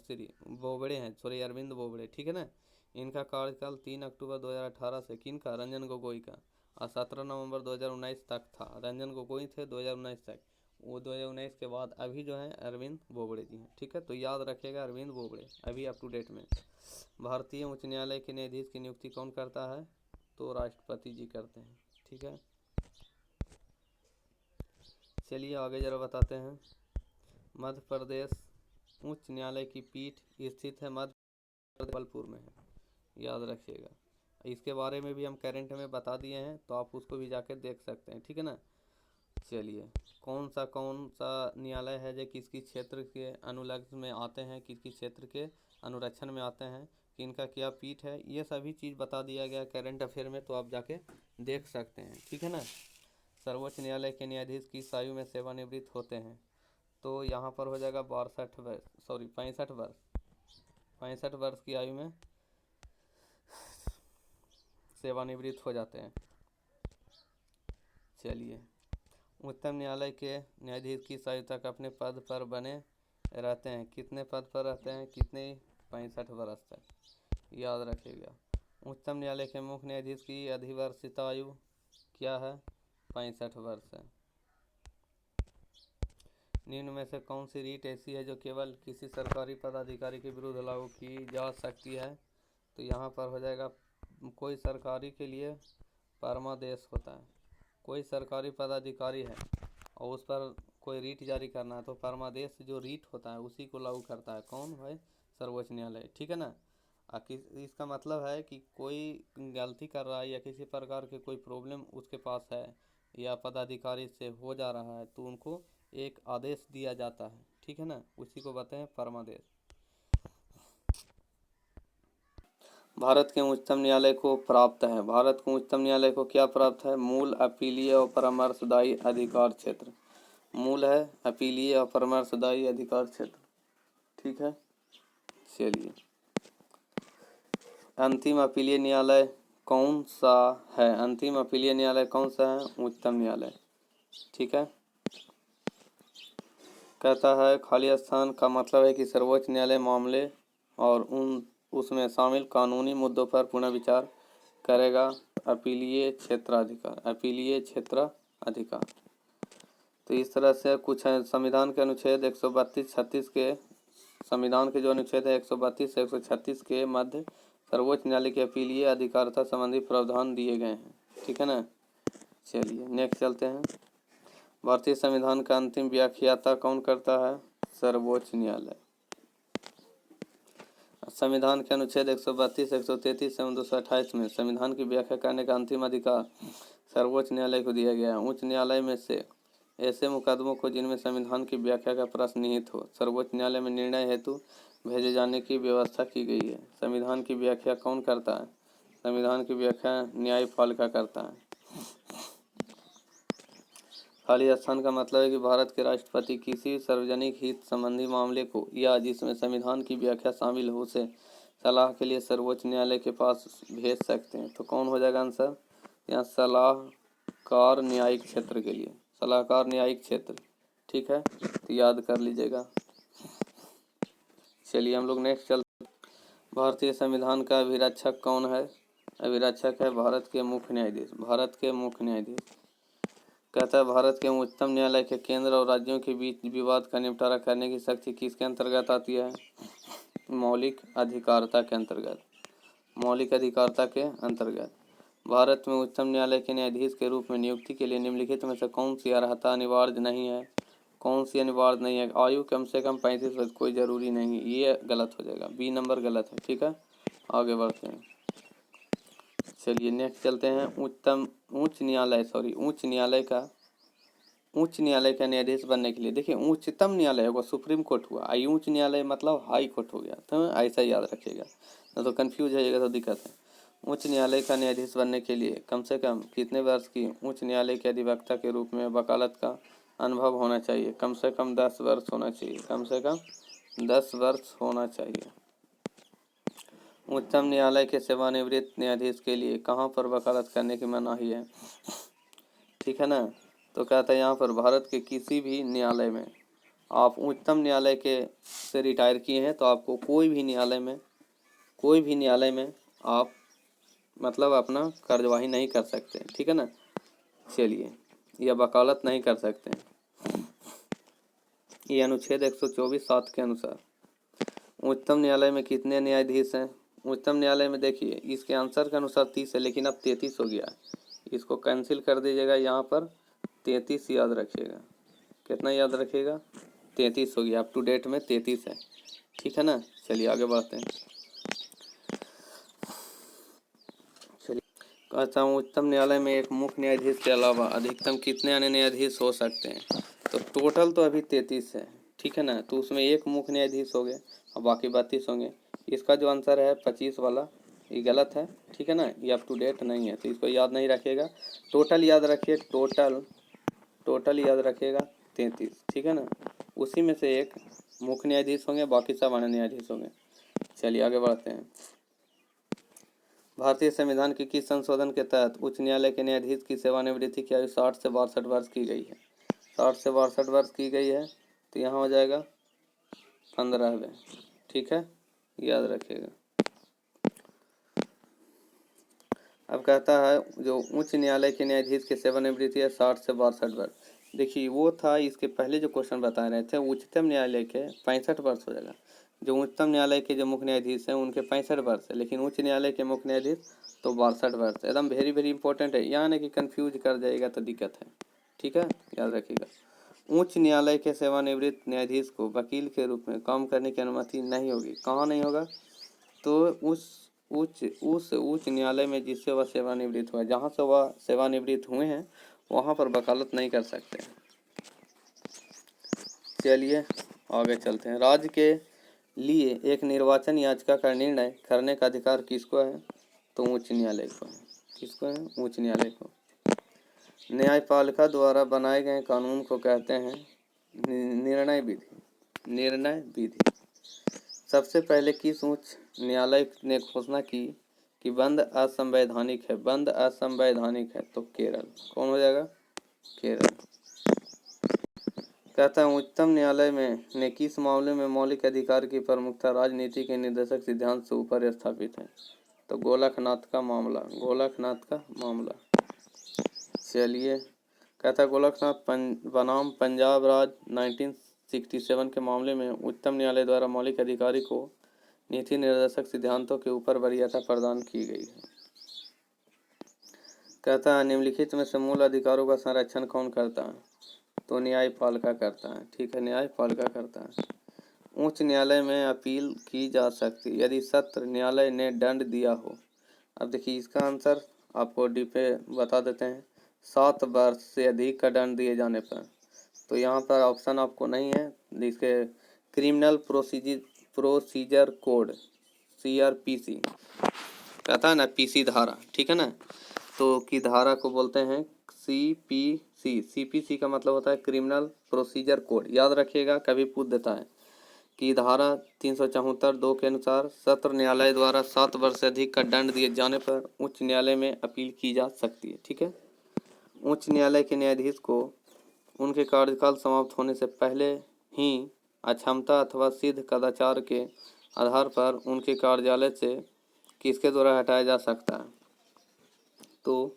Speaker 1: श्री बोबड़े हैं, सॉरी अरविंद बोबड़े, ठीक है ना। इनका कार्यकाल 3 अक्टूबर 2018 से, किनका? रंजन गोगोई का, और 17 नवंबर 2019 तक था। रंजन गोगोई थे 2019 तक, वो 2019 के बाद अभी जो है अरविंद बोबड़े जी हैं, ठीक है। तो याद रखिएगा अरविंद बोबड़े अभी अप टू डेट में। भारतीय उच्च न्यायालय के न्यायाधीश की नियुक्ति कौन करता है? तो राष्ट्रपति जी करते हैं, ठीक है। चलिए आगे जरा बताते हैं। मध्य प्रदेश उच्च न्यायालय की पीठ स्थित है मध्य प्रदेश जबलपुर में है, याद रखिएगा। इसके बारे में भी हम करंट में बता दिए हैं, तो आप उसको भी जाकर देख सकते हैं, ठीक है ना। चलिए, कौन सा न्यायालय है जो किसकी क्षेत्र के अनुलग्न में आते हैं, किसकी क्षेत्र के अनुरक्षण में आते हैं, किनका क्या पीठ है, ये सभी चीज़ बता दिया गया करंट अफेयर में, तो आप जाके देख सकते हैं, ठीक है ना। सर्वोच्च न्यायालय के न्यायाधीश किस आयु में सेवानिवृत्त होते हैं? तो यहाँ पर हो जाएगा 65 वर्ष, 65 वर्ष की आयु में सेवानिवृत्त हो जाते हैं। चलिए, उच्चतम न्यायालय के न्यायाधीश किस आयु तक अपने पद पर बने रहते हैं? कितने पद पर रहते हैं? कितने? 65 वर्ष तक, याद रखिएगा। उच्चतम न्यायालय के मुख्य न्यायाधीश की अधिवर्षिता आयु क्या है? 65 वर्ष है। निम्न में से कौन सी रीट ऐसी है जो केवल किसी सरकारी पदाधिकारी के विरुद्ध लागू की जा सकती है? तो यहाँ पर हो जाएगा, कोई सरकारी के लिए परमादेश होता है, कोई सरकारी पदाधिकारी है और उस पर कोई रीट जारी करना है, तो परमादेश जो रीट होता है उसी को लागू करता है। कौन भाई? सर्वोच्च न्यायालय, ठीक है ना। इसका मतलब है कि कोई गलती कर रहा है या किसी प्रकार के कोई प्रॉब्लम उसके पास है या पदाधिकारी से हो जा रहा है, तो उनको एक आदेश दिया जाता है, ठीक है ना, उसी को बताते हैं परमादेश। भारत के उच्चतम न्यायालय को प्राप्त है, भारत को उच्चतम न्यायालय को क्या प्राप्त है? मूल, अपीलीय और परामर्शदायी अधिकार क्षेत्र। मूल है, अपीलीय और परामर्शदायी अधिकार क्षेत्र, ठीक है। चलिए, अंतिम अपीलीय न्यायालय कौन सा है? अंतिम अपीलीय न्यायालय कौन सा है? उच्चतम न्यायालय, ठीक है। कहता है खाली स्थान का मतलब है कि सर्वोच्च न्यायालय मामले और उसमें शामिल कानूनी मुद्दों पर पुनः विचार करेगा। अपीलीय क्षेत्राधिकार, अपीलीय क्षेत्राधिकार। तो इस तरह से कुछ है। संविधान के अनुच्छेद 132-36 के, संविधान के जो अनुच्छेद है 132 से 136 के मध्य सर्वोच्च न्यायालय के अपीलीय अधिकारिता संबंधी प्रावधान दिए गए हैं, ठीक है ना। चलिए नेक्स्ट चलते हैं। भारतीय संविधान का अंतिम व्याख्याता कौन करता है? सर्वोच्च न्यायालय। संविधान के अनुच्छेद 132, 133 एवं 228 में संविधान की व्याख्या करने का अंतिम अधिकार सर्वोच्च न्यायालय को दिया गया है। उच्च न्यायालय में से ऐसे मुकदमों को जिनमें संविधान की व्याख्या का प्रश्न निहित हो, सर्वोच्च न्यायालय में निर्णय हेतु भेजे जाने की व्यवस्था की गई है। संविधान की व्याख्या कौन करता है? संविधान की व्याख्या न्यायपालिका करता है। खाली स्थान का मतलब है कि भारत के राष्ट्रपति किसी सार्वजनिक हित संबंधी मामले को या जिसमें संविधान की व्याख्या शामिल हो से सलाह के लिए सर्वोच्च न्यायालय के पास भेज सकते हैं। तो कौन हो जाएगा आंसर? यहाँ सलाहकार न्यायिक क्षेत्र के लिए, सलाहकार न्यायिक क्षेत्र, ठीक है, तो याद कर लीजिएगा। चलिए हम लोग नेक्स्ट चलते। भारतीय संविधान का अभिरक्षक कौन है? अभिरक्षक है भारत के मुख्य न्यायाधीश, भारत के मुख्य न्यायाधीश। कहता है भारत के उच्चतम न्यायालय के केंद्र और राज्यों के बीच विवाद का निपटारा करने की शक्ति किसके अंतर्गत आती है? मौलिक अधिकारिता के अंतर्गत। मौलिक अधिकारिता के अंतर्गत भारत में उच्चतम न्यायालय के न्यायाधीश के रूप में नियुक्ति के लिए निम्नलिखित में से कौन सी अर्हता अनिवार्य नहीं है? कौन सी अनिवार्य नहीं है? आयु कम से कम 35 वर्ष, कोई जरूरी नहीं, ये गलत हो जाएगा, बी नंबर गलत है। ठीक है, आगे बढ़ते हैं। चलिए नेक्स्ट चलते हैं। उच्च न्यायालय का न्यायाधीश बनने के लिए, देखिए उच्चतम न्यायालय होगा, सुप्रीम कोर्ट हुआ, आई उच्च न्यायालय मतलब हाई कोर्ट हो गया, तो ऐसा याद रखिएगा, तो कंफ्यूज हो जाएगा तो दिक्कत है। उच्च न्यायालय का न्यायाधीश बनने के लिए कम से कम कितने वर्ष की उच्च न्यायालय के अधिवक्ता के रूप में वकालत का अनुभव होना चाहिए? कम से कम 10 वर्ष होना चाहिए, कम से कम 10 वर्ष होना चाहिए। उच्चतम न्यायालय के सेवानिवृत्त न्यायाधीश के लिए कहाँ पर वकालत करने की मनाही है? ठीक है ना, तो कहता है यहाँ पर भारत के किसी भी न्यायालय में, आप उच्चतम न्यायालय के से रिटायर किए हैं तो आपको कोई भी न्यायालय में आप मतलब अपना कार्यवाही नहीं कर सकते, ठीक है ना। चलिए, या वकालत नहीं कर सकते, ये अनुच्छेद 124(7) के अनुसार। उच्चतम न्यायालय में कितने न्यायाधीश हैं? उच्चतम न्यायालय में देखिए इसके आंसर के अनुसार 30 है, लेकिन अब 33 हो गया, इसको कैंसिल कर दीजिएगा, यहाँ पर 33 याद रखिएगा। कितना याद रखिएगा? 33 हो गया, अप टू डेट में 33 है, ठीक है ना। चलिए आगे बढ़ते हैं। चलिए कहता हूँ उच्चतम न्यायालय में एक मुख्य न्यायाधीश के अलावा अधिकतम कितने अन्य न्यायाधीश हो सकते हैं? तो टोटल तो अभी 33 है, ठीक है ना, तो उसमें एक मुख्य न्यायाधीश हो गए और बाकी 32 होंगे। इसका जो आंसर है 25 वाला, ये गलत है, ठीक है ना, ये अप टू डेट नहीं है, तो इसको याद नहीं रखिएगा। टोटल याद रखिए, टोटल याद रखिएगा 33, ठीक है ना। उसी में से एक मुख्य न्यायाधीश होंगे, बाकी सब अन्य न्यायाधीश होंगे। चलिए आगे बढ़ते हैं। भारतीय संविधान के किस संशोधन के तहत उच्च न्यायालय के न्यायाधीश की सेवानिवृत्ति की आयु 60 से 62 वर्ष की गई है? 60 से 62 वर्ष की गई है, तो यहाँ हो जाएगा 15वें, ठीक है, याद रखिएगा। अब कहता है जो उच्च न्यायालय के न्यायाधीश की सेवानिवृत्ति है 60 से 62 वर्ष। देखिए वो था, इसके पहले जो क्वेश्चन बता रहे थे उच्चतम न्यायालय के 65 वर्ष हो जाएगा। जो उच्चतम न्यायालय के जो मुख्य न्यायाधीश हैं उनके 65 वर्ष है, लेकिन उच्च न्यायालय के मुख्य न्यायाधीश तो 62 वर्ष। एकदम वेरी वेरी इंपॉर्टेंट है, यहाँ नहीं कि कन्फ्यूज कर जाएगा तो दिक्कत है, ठीक है, याद रखिएगा। उच्च न्यायालय के सेवानिवृत्त न्यायाधीश को वकील के रूप में काम करने की अनुमति नहीं होगी। कहाँ नहीं होगा? तो उस उच्च न्यायालय में जिससे वह सेवानिवृत्त हुआ, जहाँ से वह सेवानिवृत्त हुए हैं वहाँ पर वकालत नहीं कर सकते। चलिए आगे चलते हैं। राज्य के लिए एक निर्वाचन याचिका का निर्णय करने का अधिकार किसको है? तो उच्च न्यायालय को है। किसको है? उच्च न्यायालय को। न्यायपालिका द्वारा बनाए गए कानून को कहते हैं निर्णय विधि। सबसे पहले किस उच्च न्यायालय ने घोषणा की कि बंद असंवैधानिक है? तो केरल। कौन हो जाएगा? केरल। कहता है उच्चतम न्यायालय में ने किस मामले में मौलिक अधिकार की प्रमुखता राजनीति के निर्देशक सिद्धांत से ऊपर स्थापित है? तो गोलकनाथ का मामला। चलिए, कहता है गोलकनाथ बनाम पंजाब राज 1967 के मामले में उच्चतम न्यायालय द्वारा मौलिक अधिकारी को नीति निर्देशक सिद्धांतों के ऊपर वरीयता प्रदान की गई है। कहता है निम्नलिखित में से मूल अधिकारों का संरक्षण कौन करता है? तो न्यायपालिका करता है, ठीक है, न्यायपालिका करता है। उच्च न्यायालय में अपील की जा सकती यदि सत्र न्यायालय ने दंड दिया हो। अब देखिए इसका आंसर आपको डी पे बता देते हैं, 7 वर्ष से अधिक का दंड दिए जाने पर। तो यहाँ पर ऑप्शन आपको नहीं है, इसके क्रिमिनल प्रोसीजर कोड CRPC कहता है ना, PC धारा, ठीक है ना, तो की धारा को बोलते हैं CPC का मतलब होता है क्रिमिनल प्रोसीजर कोड। याद रखिएगा, कभी पूछ देता है कि धारा 374(2) के अनुसार सत्र न्यायालय द्वारा 7 वर्ष से अधिक का दंड दिए जाने पर उच्च न्यायालय में अपील की जा सकती है, ठीक है। उच्च न्यायालय के न्यायाधीश को उनके कार्यकाल समाप्त होने से पहले ही अक्षमता अथवा सिद्ध कदाचार के आधार पर उनके कार्यालय से किसके द्वारा हटाया जा सकता है? तो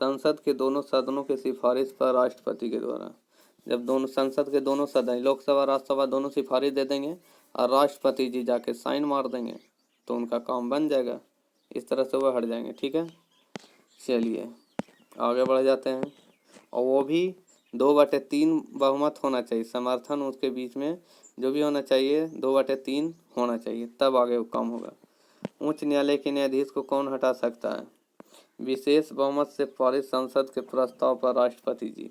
Speaker 1: संसद के दोनों सदनों की सिफारिश पर राष्ट्रपति के द्वारा। जब दोनों संसद के दोनों सदन, लोकसभा राज्यसभा दोनों सिफारिश दे देंगे और राष्ट्रपति जी जाके साइन मार देंगे तो उनका काम बन जाएगा। इस तरह से वो हट जाएंगे। ठीक है, चलिए आगे बढ़ जाते हैं। और वो भी 2/3 बहुमत होना चाहिए, समर्थन उसके बीच में जो भी होना चाहिए 2/3 होना चाहिए, तब आगे वो काम होगा। उच्च न्यायालय के न्यायाधीश को कौन हटा सकता है? विशेष बहुमत से पारित संसद के प्रस्ताव पर राष्ट्रपति जी।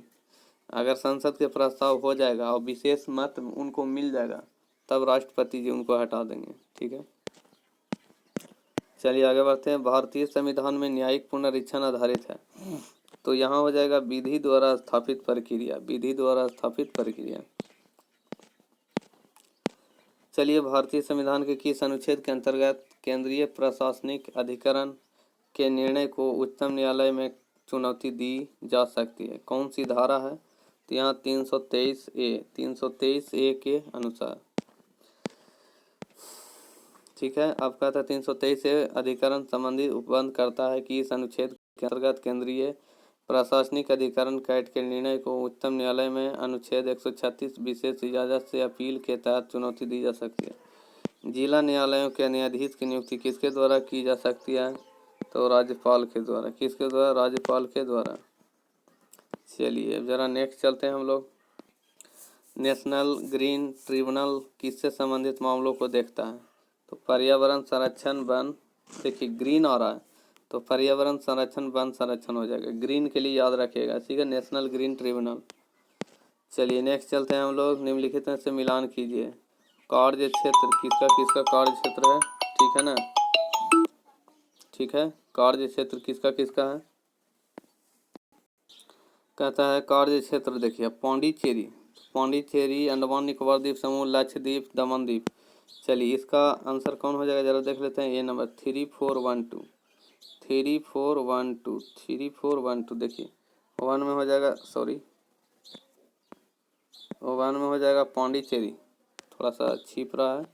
Speaker 1: अगर संसद के प्रस्ताव हो जाएगा और विशेष मत उनको मिल जाएगा तब राष्ट्रपति जी उनको हटा देंगे। ठीक है, चलिए आगे बढ़ते हैं। भारतीय संविधान में न्यायिक पुनरीक्षण आधारित है, तो यहाँ हो जाएगा विधि द्वारा स्थापित प्रक्रिया, विधि द्वारा स्थापित प्रक्रिया। चलिए, भारतीय संविधान के किस अनुच्छेद के अंतर्गत केंद्रीय प्रशासनिक अधिकरण के निर्णय को उच्चतम न्यायालय में चुनौती दी जा सकती है? कौन सी धारा है? तो यहाँ 323A के अनुसार। ठीक है, आपका था 323A अधिकरण संबंधी उपबंध करता है कि इस अनुच्छेद के अंतर्गत केंद्रीय प्रशासनिक अधिकरण कैट के निर्णय को उच्चतम न्यायालय में अनुच्छेद 136 विशेष इजाजत से अपील के तहत चुनौती दी जा सकती है। जिला न्यायालयों के न्यायाधीश की नियुक्ति किसके द्वारा की जा सकती है? तो राज्यपाल के द्वारा। किसके द्वारा? राज्यपाल के द्वारा। चलिए अब जरा नेक्स्ट चलते हैं हम लोग। नेशनल ग्रीन ट्रिब्यूनल किससे संबंधित मामलों को देखता है? तो पर्यावरण संरक्षण, वन। देखिए ग्रीन आ रहा है तो पर्यावरण संरक्षण, वन संरक्षण हो जाएगा। ग्रीन के लिए याद रखिएगा, ठीक है, नेशनल ग्रीन ट्रिब्यूनल। चलिए नेक्स्ट चलते हैं हम लोग। निम्नलिखित में से मिलान कीजिए। कार्य क्षेत्र किसका किसका कार्य क्षेत्र है? ठीक है ना, ठीक है, कार्य क्षेत्र किसका किसका है? कहता है कार्य क्षेत्र देखिए पांडिचेरी, पांडिचेरी, अंडमान निकोबार द्वीप समूह, लक्षद्वीप, दमन द्वीप। चलिए इसका आंसर कौन हो जाएगा जरा देख लेते हैं। ये नंबर 3412, 3412, 3412। देखिए वन में हो जाएगा, सॉरी वन में हो जाएगा पांडिचेरी, थोड़ा सा छिप रहा है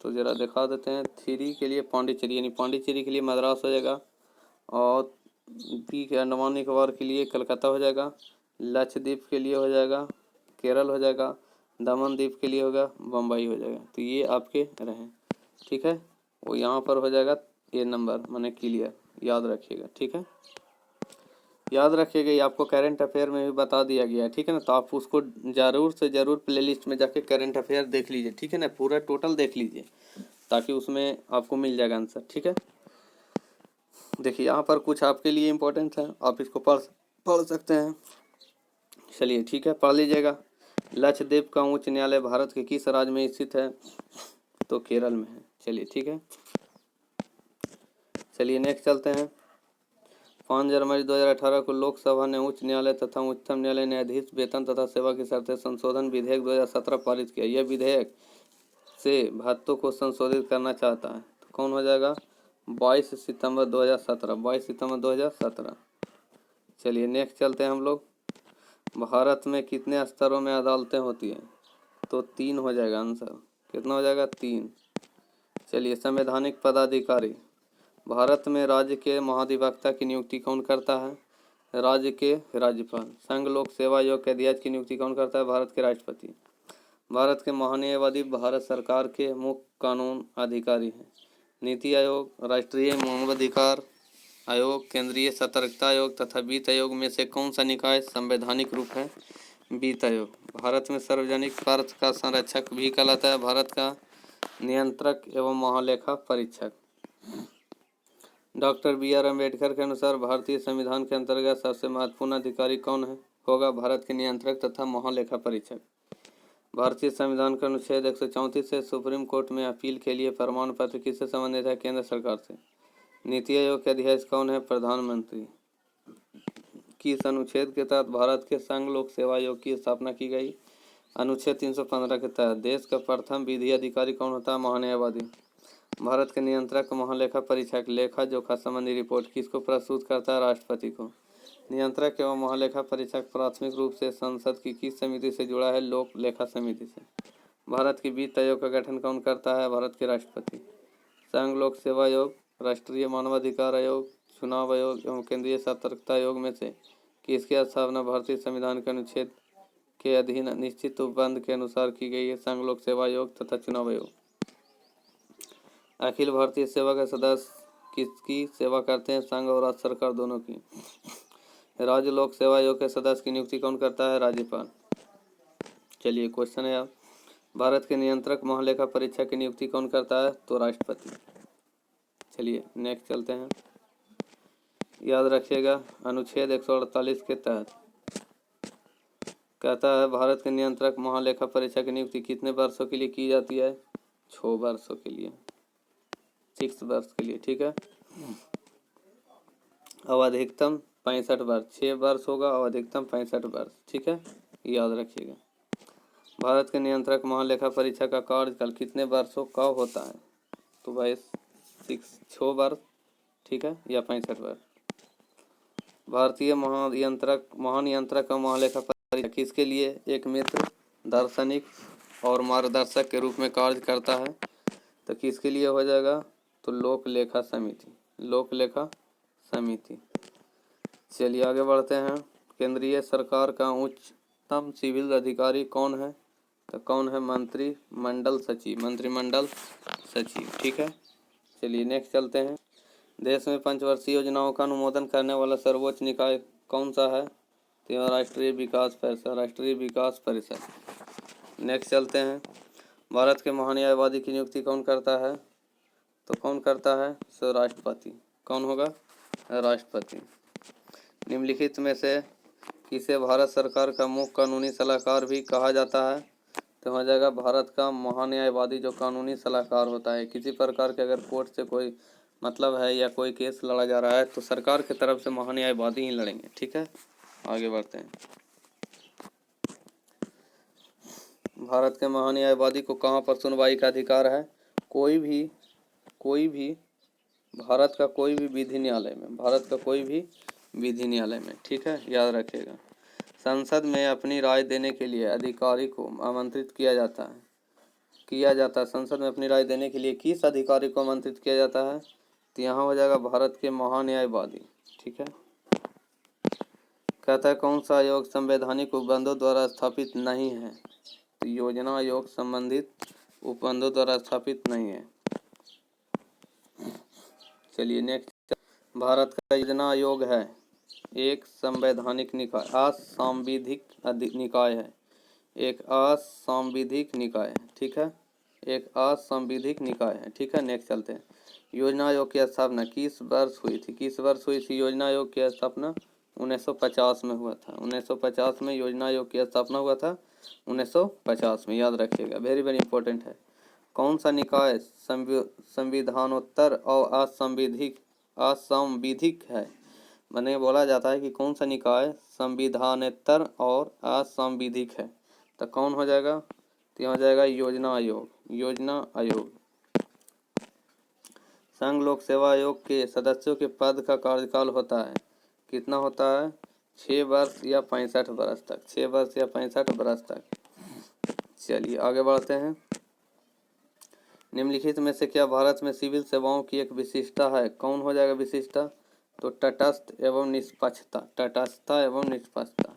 Speaker 1: तो जरा दिखा देते हैं। 3 के लिए पांडिचेरी, यानी पांडिचेरी के लिए मद्रास हो जाएगा, और बी के अंडमान निकोबार के लिए कलकत्ता हो जाएगा, लक्षद्वीप के लिए हो जाएगा केरल हो जाएगा, दमन द्वीप के लिए होगा बम्बई हो जाएगा। तो ये आपके रहे, ठीक है। वो यहाँ पर हो जाएगा ये नंबर माने क्लियर, याद रखिएगा, ठीक है, याद रखिएगा। ये आपको करंट अफेयर में भी बता दिया गया है, ठीक है ना। तो आप उसको ज़रूर से ज़रूर प्लेलिस्ट में जाके करंट अफेयर देख लीजिए, ठीक है ना, पूरा टोटल देख लीजिए ताकि उसमें आपको मिल जाएगा आंसर, ठीक है। देखिए यहाँ पर कुछ आपके लिए इम्पोर्टेंट है, आप इसको पढ़ सकते हैं। चलिए ठीक है, पढ़ लीजिएगा। लक्षद्वीप का उच्च न्यायालय भारत के किस राज्य में स्थित है? तो केरल में है। चलिए ठीक है, चलिए नेक्स्ट चलते हैं। 5 जनवरी 2018 को लोकसभा ने उच्च न्यायालय तथा उच्चतम न्यायालय न्यायाधीश वेतन तथा सेवा की शर्तें संशोधन विधेयक 2017 पारित किया। यह विधेयक से भत्तों को संशोधित करना चाहता है। तो कौन हो जाएगा? 22 सितंबर 2017, 22 सितंबर 2017। चलिए नेक्स्ट चलते हैं हम लोग। भारत में कितने स्तरों में अदालतें होती हैं? तो 3 हो जाएगा आंसर। कितना हो जाएगा? 3। चलिए संवैधानिक पदाधिकारी। भारत में राज्य के महाधिवक्ता की नियुक्ति कौन करता है? राज्य के राज्यपाल। संघ लोक सेवा आयोग के अध्यक्ष की नियुक्ति कौन करता है? भारत के राष्ट्रपति। भारत के महान्यायवादी भारत सरकार के मुख्य कानून अधिकारी हैं। नीति आयोग, राष्ट्रीय मानवाधिकार आयोग, केंद्रीय सतर्कता आयोग तथा वित्त आयोग में से कौन सा निकाय संवैधानिक रूप है? वित्त आयोग। भारत में सार्वजनिक स्वार्थ का संरक्षक भी कहलाता है भारत का नियंत्रक एवं महालेखा परीक्षक। डॉक्टर BR अम्बेडकर के अनुसार भारतीय संविधान के अंतर्गत सबसे महत्वपूर्ण अधिकारी कौन है? होगा भारत के नियंत्रक तथा महालेखा परीक्षक। भारतीय संविधान के अनुच्छेद 134 से सुप्रीम कोर्ट में अपील के लिए प्रमाण पत्र किससे संबंधित है? केंद्र सरकार से। नीति आयोग के अध्यक्ष कौन है? प्रधानमंत्री। किस अनुच्छेद के तहत भारत के संघ लोक सेवा आयोग की स्थापना की गई? अनुच्छेद 315 के तहत। देश का प्रथम विधि अधिकारी कौन होता है? महान्यायवादी। भारत के नियंत्रक महालेखा परीक्षक लेखा जोखा संबंधी रिपोर्ट किसको प्रस्तुत करता है? राष्ट्रपति को। नियंत्रक एवं महालेखा परीक्षक प्राथमिक रूप से संसद की किस समिति से जुड़ा है? लोक लेखा समिति से। भारत के वित्त आयोग का गठन कौन करता है? भारत के राष्ट्रपति। संघ लोक सेवा आयोग, राष्ट्रीय मानवाधिकार आयोग, चुनाव आयोग एवं केंद्रीय सतर्कता आयोग में से किसकी स्थापना भारतीय संविधान के अनुच्छेद के अधीन निश्चित उपबंध के अनुसार की गई है? संघ लोक सेवा आयोग तथा चुनाव आयोग। अखिल भारतीय सेवा के सदस्य किसकी सेवा करते हैं? संघ और राज्य सरकार दोनों की। राज्य लोक सेवा आयोग के सदस्य की नियुक्ति कौन करता है? राज्यपाल। चलिए क्वेश्चन है अब, भारत के नियंत्रक महालेखा परीक्षक की नियुक्ति कौन करता है? तो राष्ट्रपति। चलिए नेक्स्ट चलते हैं। याद रखिएगा अनुच्छेद 148 के तहत कहता है भारत के नियंत्रक महालेखा परीक्षक की नियुक्ति कितने वर्षों के लिए की जाती है? 6 वर्षों के लिए, 6 वर्ष के लिए, ठीक है। अब अधिकतम 65 वर्ष, 6 वर्ष होगा और अधिकतम 65 वर्ष, ठीक है, याद रखिएगा। भारत के नियंत्रक महालेखा परीक्षक का कार्यकाल कितने वर्षों का होता है? तो भाई 6 वर्ष, ठीक है, या 65 वर्ष। भारतीय महानियंत्रक का महालेखा परीक्षक किसके लिए एक मित्र, दार्शनिक और मार्गदर्शक के रूप में कार्य करता है? तो किसके लिए हो जाएगा? तो लोक लेखा समिति, लोक लेखा समिति। चलिए आगे बढ़ते हैं। केंद्रीय सरकार का उच्चतम सिविल अधिकारी कौन है? तो कौन है? मंत्रिमंडल सचिव, मंत्रिमंडल सचिव, ठीक है। चलिए नेक्स्ट चलते हैं। देश में पंचवर्षीय योजनाओं का अनुमोदन करने वाला सर्वोच्च निकाय कौन सा है? तो राष्ट्रीय विकास परिषद, राष्ट्रीय विकास परिषद। नेक्स्ट चलते हैं। भारत के महान्यायवादी की नियुक्ति कौन करता है? तो कौन करता है? सो राष्ट्रपति। कौन होगा? राष्ट्रपति। निम्नलिखित में से किसे भारत सरकार का मुख्य कानूनी सलाहकार भी कहा जाता है? तो हो जाएगा भारत का महान्यायवादी जो कानूनी सलाहकार होता है। किसी प्रकार के अगर कोर्ट से कोई मतलब है या कोई केस लड़ा जा रहा है तो सरकार की तरफ से महान्यायवादी ही लड़ेंगे, ठीक है। आगे बढ़ते हैं। भारत के महान्यायवादी को कहाँ पर सुनवाई का अधिकार है? कोई भी भारत का कोई भी विधि न्यायालय में, भारत का कोई भी विधि न्यायालय में, ठीक है, याद रखिएगा। संसद में अपनी राय देने के लिए अधिकारी को आमंत्रित किया जाता है। संसद में अपनी राय देने के लिए किस अधिकारी को आमंत्रित किया जाता है? तो यहाँ हो जाएगा भारत के महान्यायवादी, ठीक है। कहता है कौन सा आयोग संवैधानिक उपबंधों द्वारा स्थापित नहीं है? तो योजना आयोग संबंधित उपबंधों द्वारा स्थापित नहीं है। चलिए नेक्स्ट। भारत का योजना आयोग है एक संवैधानिक निकाय, असंवैधानिक निकाय है, एक असंवैधानिक निकाय है, ठीक है, एक असंवैधानिक निकाय है, ठीक है। नेक्स्ट चलते हैं। योजना आयोग की स्थापना किस वर्ष हुई थी? किस वर्ष हुई थी योजना आयोग की स्थापना? 1950 में हुआ था। 1950 में योजना आयोग की स्थापना हुआ था, 1950 में, याद रखिएगा, वेरी वेरी इंपॉर्टेंट है। कौन सा निकाय संविधानोत्तर और असंवैधानिक है? मैंने बोला जाता है कि कौन सा निकाय संविधानेतर और असंवैधानिक है, तो कौन हो जाएगा? तो हो जाएगा योजना आयोग, योजना आयोग। संघ लोक सेवा आयोग के सदस्यों के पद का कार्यकाल होता है, कितना होता है? 6 वर्ष या 65 वर्ष तक, 6 वर्ष या 65 वर्ष तक। चलिए आगे बढ़ते हैं। निम्नलिखित में से क्या भारत में सिविल सेवाओं की एक विशिष्टता है? कौन हो जाएगा विशिष्टता? तो तटस्थ एवं निष्पक्षता, तटस्थता एवं निष्पक्षता।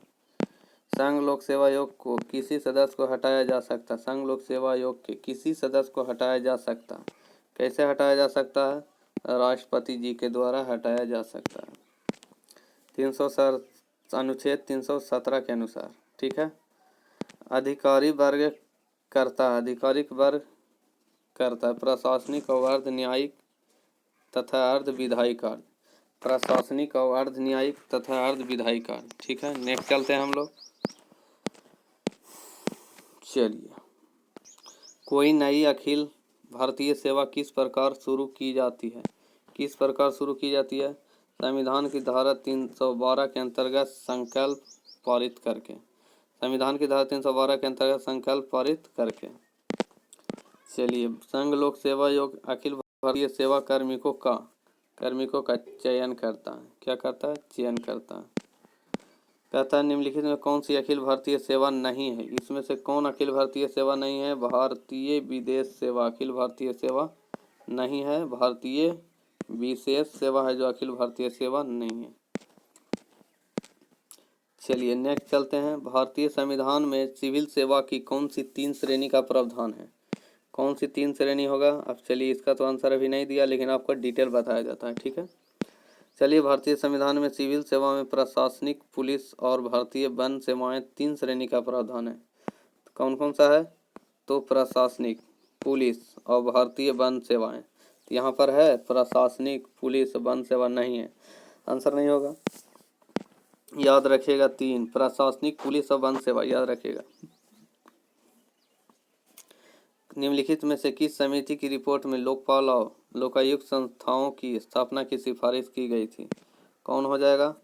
Speaker 1: संघ लोक सेवा आयोग को किसी सदस्य को हटाया जा सकता? संघ लोक सेवा आयोग के किसी सदस्य को हटाया जा सकता? कैसे हटाया जा सकता है? राष्ट्रपति जी के द्वारा हटाया जा सकता है, अनुच्छेद 317 के अनुसार, ठीक है। अधिकारी वर्ग करता है, आधिकारिक वर्ग करता है प्रशासनिक और अर्ध न्यायिक तथा अर्ध विधायी कार्य, प्रशासनिक और अर्ध न्यायिक तथा अर्ध विधायी कार्य, ठीक है। नेक्स्ट चलते हैं हम लोग। चलिए, कोई नई अखिल भारतीय सेवा किस प्रकार शुरू की जाती है? किस प्रकार शुरू की जाती है? संविधान की धारा 312 के अंतर्गत संकल्प पारित करके, संविधान की धारा 312 के अंतर्गत संकल्प पारित करके। चलिए, संघ लोक सेवा आयोग अखिल भारतीय सेवा कार्मिकों का चयन करता है। क्या करता है? चयन करता है। कहता है निम्नलिखित में कौन सी अखिल भारतीय सेवा नहीं है? इसमें से कौन अखिल भारतीय सेवा नहीं है? भारतीय विदेश सेवा अखिल भारतीय सेवा नहीं है, भारतीय विशेष सेवा है जो अखिल भारतीय सेवा नहीं है। चलिए नेक्स्ट चलते हैं। भारतीय संविधान में सिविल सेवा की कौन सी 3 श्रेणी का प्रावधान है? कौन सी 3 श्रेणी होगा? अब चलिए इसका तो आंसर अभी नहीं दिया, लेकिन आपको डिटेल बताया जाता है, ठीक है। चलिए भारतीय संविधान में सिविल सेवा में प्रशासनिक, पुलिस और भारतीय वन सेवाएं 3 श्रेणी का प्रावधान है। तो कौन कौन सा है? तो प्रशासनिक, पुलिस और भारतीय वन सेवाएं। तो यहाँ पर है प्रशासनिक, पुलिस, वन सेवा नहीं है, आंसर नहीं होगा। याद रखिएगा 3, प्रशासनिक, पुलिस और वन सेवा, याद रखिएगा। निम्नलिखित में से किस समिति की रिपोर्ट में लोकपाल और लोकायुक्त संस्थाओं की स्थापना की सिफारिश की गई थी? कौन हो जाएगा?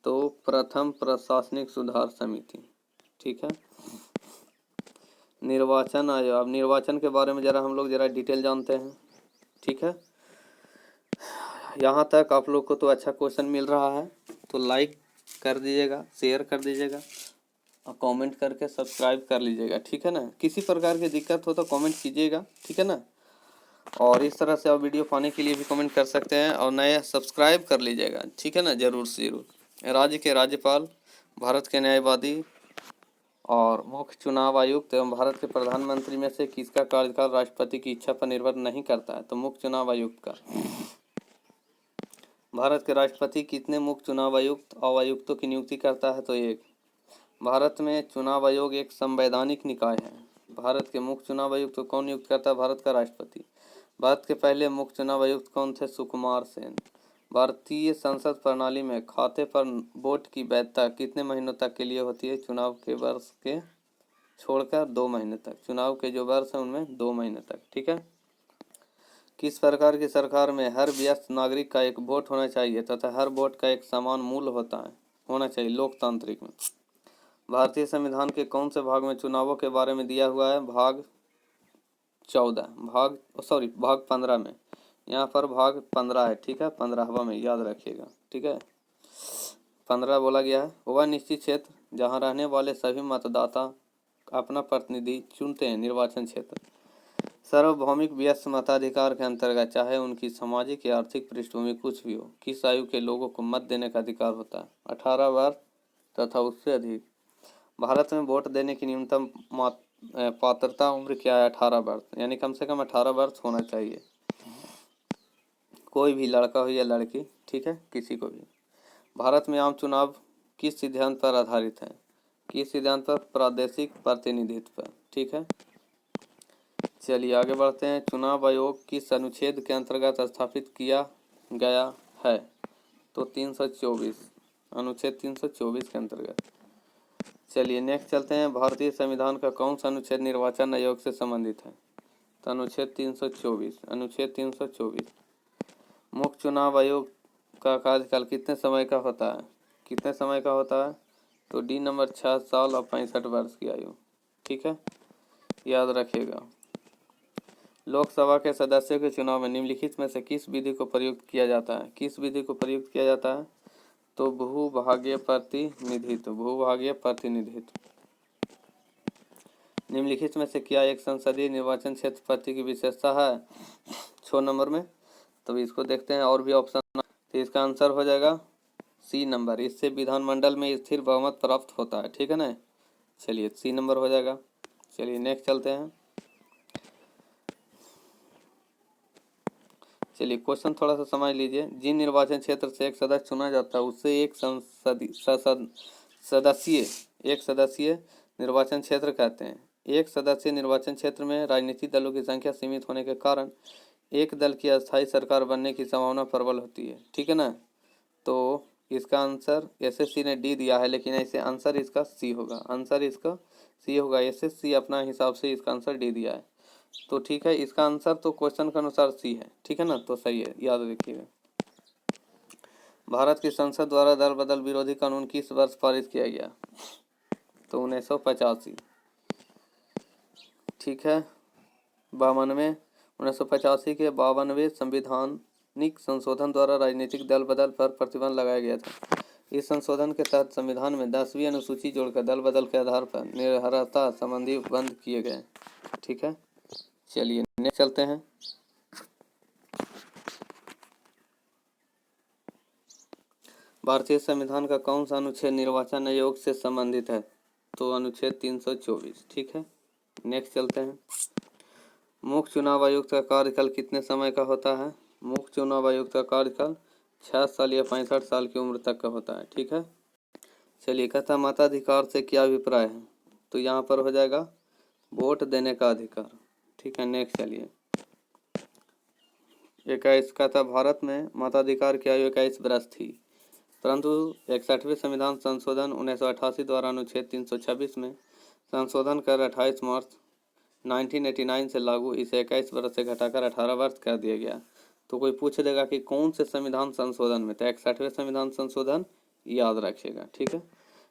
Speaker 1: तो प्रथम प्रशासनिक सुधार समिति, ठीक है। निर्वाचन आयोग, अब निर्वाचन के बारे में जरा हम लोग जरा डिटेल जानते हैं, ठीक है। यहाँ तक आप लोग को तो अच्छा क्वेश्चन मिल रहा है, तो लाइक कर दीजिएगा, शेयर कर दीजिएगा और कमेंट करके सब्सक्राइब कर लीजिएगा, ठीक है ना। किसी प्रकार की दिक्कत हो तो कमेंट कीजिएगा, ठीक है ना। और इस तरह से आप वीडियो पाने के लिए भी कमेंट कर सकते हैं और नए सब्सक्राइब कर लीजिएगा, ठीक है ना, जरूर से जरूर। राज्य के राज्यपाल, भारत के न्यायवादी और मुख्य चुनाव आयुक्त एवं भारत के प्रधानमंत्री में से किसका कार्यकाल राष्ट्रपति की इच्छा पर निर्भर नहीं करता है? तो मुख्य चुनाव आयुक्त का। भारत के राष्ट्रपति कितने मुख्य चुनाव आयुक्त और आयुक्तों की नियुक्ति करता है? तो 1। भारत में चुनाव आयोग एक संवैधानिक निकाय है। भारत के मुख्य चुनाव आयुक्त को कौन नियुक्त करता है? भारत का राष्ट्रपति। भारत के पहले मुख्य चुनाव आयुक्त कौन थे? सुकुमार सेन। भारतीय संसद प्रणाली में खाते पर वोट की वैधता कितने महीनों तक के लिए होती है? चुनाव के वर्ष के छोड़कर 2 महीने तक। चुनाव के जो वर्ष है उनमें 2 महीने तक, ठीक है। किस प्रकार की सरकार में हर वयस्क नागरिक का एक वोट होना चाहिए तथा हर वोट का एक समान मूल्य होना चाहिए? लोकतांत्रिक में। भारतीय संविधान के कौन से भाग में चुनावों के बारे में दिया हुआ है? भाग 15 में। यहाँ पर भाग 15 है, ठीक है, 15वां में, याद रखिएगा, ठीक है। 15 बोला गया है। वह निश्चित क्षेत्र जहाँ रहने वाले सभी मतदाता अपना प्रतिनिधि चुनते हैं, निर्वाचन क्षेत्र। सार्वभौमिक वयस्क मताधिकार के अंतर्गत चाहे उनकी सामाजिक या आर्थिक पृष्ठभूमि कुछ भी हो, किस आयु के लोगों को मत देने का अधिकार होता है? 18 वर्ष तथा उससे अधिक। भारत में वोट देने की न्यूनतम पात्रता उम्र क्या है? 18 वर्ष, यानी कम से कम 18 वर्ष होना चाहिए, कोई भी लड़का हो या लड़की, ठीक है, किसी को भी। भारत में आम चुनाव किस सिद्धांत पर आधारित है? किस सिद्धांत पर? प्रादेशिक प्रतिनिधित्व पर, ठीक है। चलिए आगे बढ़ते हैं। चुनाव आयोग किस अनुच्छेद के अंतर्गत स्थापित किया गया है? तो 324, अनुच्छेद 324 के अंतर्गत। चलिए नेक्स्ट चलते हैं। भारतीय संविधान का कौन सा अनुच्छेद निर्वाचन आयोग से संबंधित है? तो अनुच्छेद 324, अनुच्छेद 324। मुख्य चुनाव आयोग का कार्यकाल कितने समय का होता है? कितने समय का होता है? तो डी नंबर 6 साल और 65 वर्ष की आयु, ठीक है, याद रखिएगा। लोकसभा के सदस्यों के चुनाव में निम्नलिखित में से किस विधि को प्रयुक्त किया जाता है? किस विधि को प्रयुक्त किया जाता है? तो भूभागीय प्रतिनिधित्व, भूभागीय प्रतिनिधित्व। निम्नलिखित में से क्या एक संसदीय निर्वाचन क्षेत्र पद्धति की विशेषता है? 6 नंबर में। तो इसको देखते हैं, और भी ऑप्शन, तो इसका आंसर हो जाएगा सी नंबर। इससे विधानमंडल में स्थिर बहुमत प्राप्त होता है, ठीक है ना। चलिए सी नंबर हो जाएगा। चलिए नेक्स्ट चलते हैं। चलिए क्वेश्चन थोड़ा सा समझ लीजिए। जिन निर्वाचन क्षेत्र से एक सदस्य चुना जाता है उससे एक सदस्यीय निर्वाचन क्षेत्र कहते हैं। एक सदस्यीय निर्वाचन क्षेत्र में राजनीतिक दलों की संख्या सीमित होने के कारण एक दल की अस्थायी सरकार बनने की संभावना प्रबल होती है, ठीक है ना। तो इसका आंसर एसएससी ने डी दिया है, लेकिन ऐसे आंसर इसका सी होगा, आंसर इसका सी होगा। एसएससी अपना हिसाब से इसका आंसर डी दिया है, तो ठीक है, इसका आंसर तो क्वेश्चन के अनुसार सी है, ठीक है ना, तो सही है, याद रखिएगा। भारत की संसद द्वारा दल बदल विरोधी कानून किस वर्ष पारित किया गया? तो 1985, ठीक है। 1985 के 52वें संविधानिक संशोधन द्वारा राजनीतिक दल बदल पर प्रतिबंध लगाया गया था। इस संशोधन के तहत संविधान में 10वीं अनुसूची जोड़कर दल बदल के आधार पर निर्भरता संबंधी बंद किए गए, ठीक है। चलिए नेक्स्ट चलते हैं। भारतीय संविधान का कौन सा अनुच्छेद निर्वाचन आयोग से संबंधित है? तो अनुच्छेद 324। ठीक है, नेक्स्ट चलते हैं। मुख्य चुनाव आयुक्त का कार्यकाल कितने समय का होता है? मुख्य चुनाव आयुक्त का कार्यकाल 6 साल या 65 साल की उम्र तक का होता है। ठीक है, चलिए, कहता मताधिकार से क्या अभिप्राय है? तो यहाँ पर हो जाएगा वोट देने का अधिकार। ठीक है, नेक्स्ट चलिए। 21 का था, भारत में मताधिकार की आयु 21 वर्ष थी, परंतु 61वें संविधान संशोधन 1988 द्वारा अनुच्छेद 326 में संशोधन कर 28 मार्च 1989 से लागू इसे 21 वर्ष से घटाकर 18 वर्ष कर दिया गया। तो कोई पूछ देगा कि कौन से संविधान संशोधन में, तो 61वें संविधान संशोधन याद रखिएगा। ठीक है,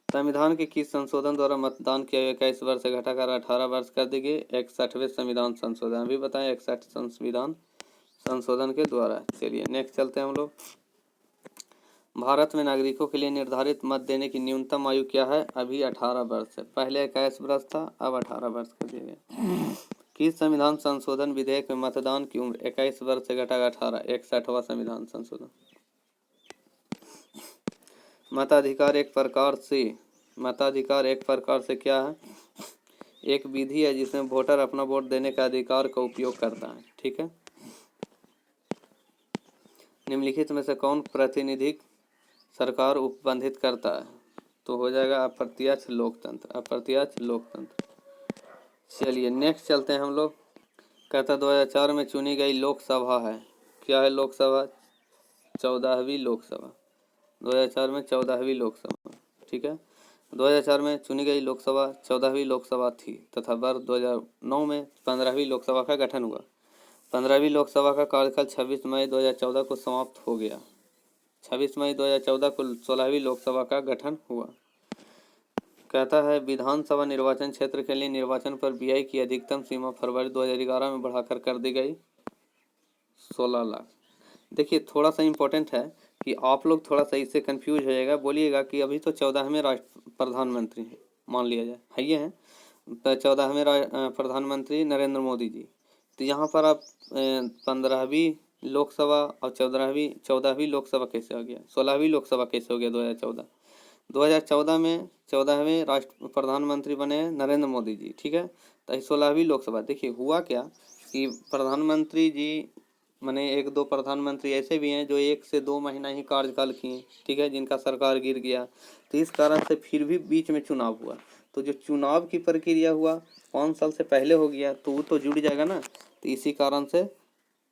Speaker 1: संविधान के किस संशोधन द्वारा मतदान की आयु 21 वर्ष से घटाकर 18 वर्ष कर दी गई? 61वें संविधान संशोधन। अभी बताएं, 61 संविधान संशोधन के द्वारा। चलिए, नेक्स्ट चलते हैं हम लोग। भारत में नागरिकों के लिए निर्धारित मत देने की न्यूनतम आयु क्या है? अभी 18 वर्ष है, पहले 21 वर्ष था, अब 18 वर्ष कर दिया गया। किस संविधान संशोधन विधेयक में मतदान की उम्र 21 वर्ष से घटाकर 18? 61वां संविधान संशोधन। मताधिकार एक प्रकार से क्या है? एक विधि है जिसमें वोटर अपना वोट देने का अधिकार का उपयोग करता है। ठीक है, निम्नलिखित में से कौन प्रातिनिधिक सरकार उपबंधित करता है? तो हो जाएगा अप्रत्यक्ष लोकतंत्र। चलिए, नेक्स्ट चलते हैं हम लोग। कहता 2004 में चुनी गई लोकसभा है, क्या है लोकसभा? 14वीं लोकसभा। 2004 में 14वीं लोकसभा। ठीक है, 2004 में चुनी गई लोकसभा 14वीं लोकसभा थी तथा वर्ष 2009 में 15वीं लोकसभा का गठन हुआ। 15वीं लोकसभा का कार्यकाल 26 मई 2014 को समाप्त हो गया। 26 मई 2014 को 16वीं लोकसभा का गठन हुआ। कहता है विधानसभा निर्वाचन क्षेत्र के लिए निर्वाचन पर व्यय की अधिकतम सीमा फरवरी 2011 में बढ़ाकर कर दी गई 16 लाख। देखिए, थोड़ा सा इम्पोर्टेंट है कि आप लोग थोड़ा सा इससे कंफ्यूज हो जाएगा, बोलिएगा कि अभी तो 14वें राष्ट्र प्रधानमंत्री हैं, मान लिया जाए है ये हैं, 14वें प्रधानमंत्री नरेंद्र मोदी जी। तो यहाँ पर आप 15वीं लोकसभा और 14वीं लोकसभा कैसे हो गया, 16वीं लोकसभा कैसे हो गया? 2014 में 14वें राष्ट्र प्रधानमंत्री बने नरेंद्र मोदी जी। ठीक है, तो 16वीं लोकसभा। देखिए हुआ क्या कि प्रधानमंत्री जी माने 1-2 प्रधानमंत्री ऐसे भी हैं जो 1 से 2 महीना ही कार्यकाल किए। ठीक है, जिनका सरकार गिर गया, तो इस कारण से फिर भी बीच में चुनाव हुआ। तो जो चुनाव की प्रक्रिया हुआ 5 साल से पहले हो गया, तो वो तो जुड़ जाएगा ना। तो इसी कारण से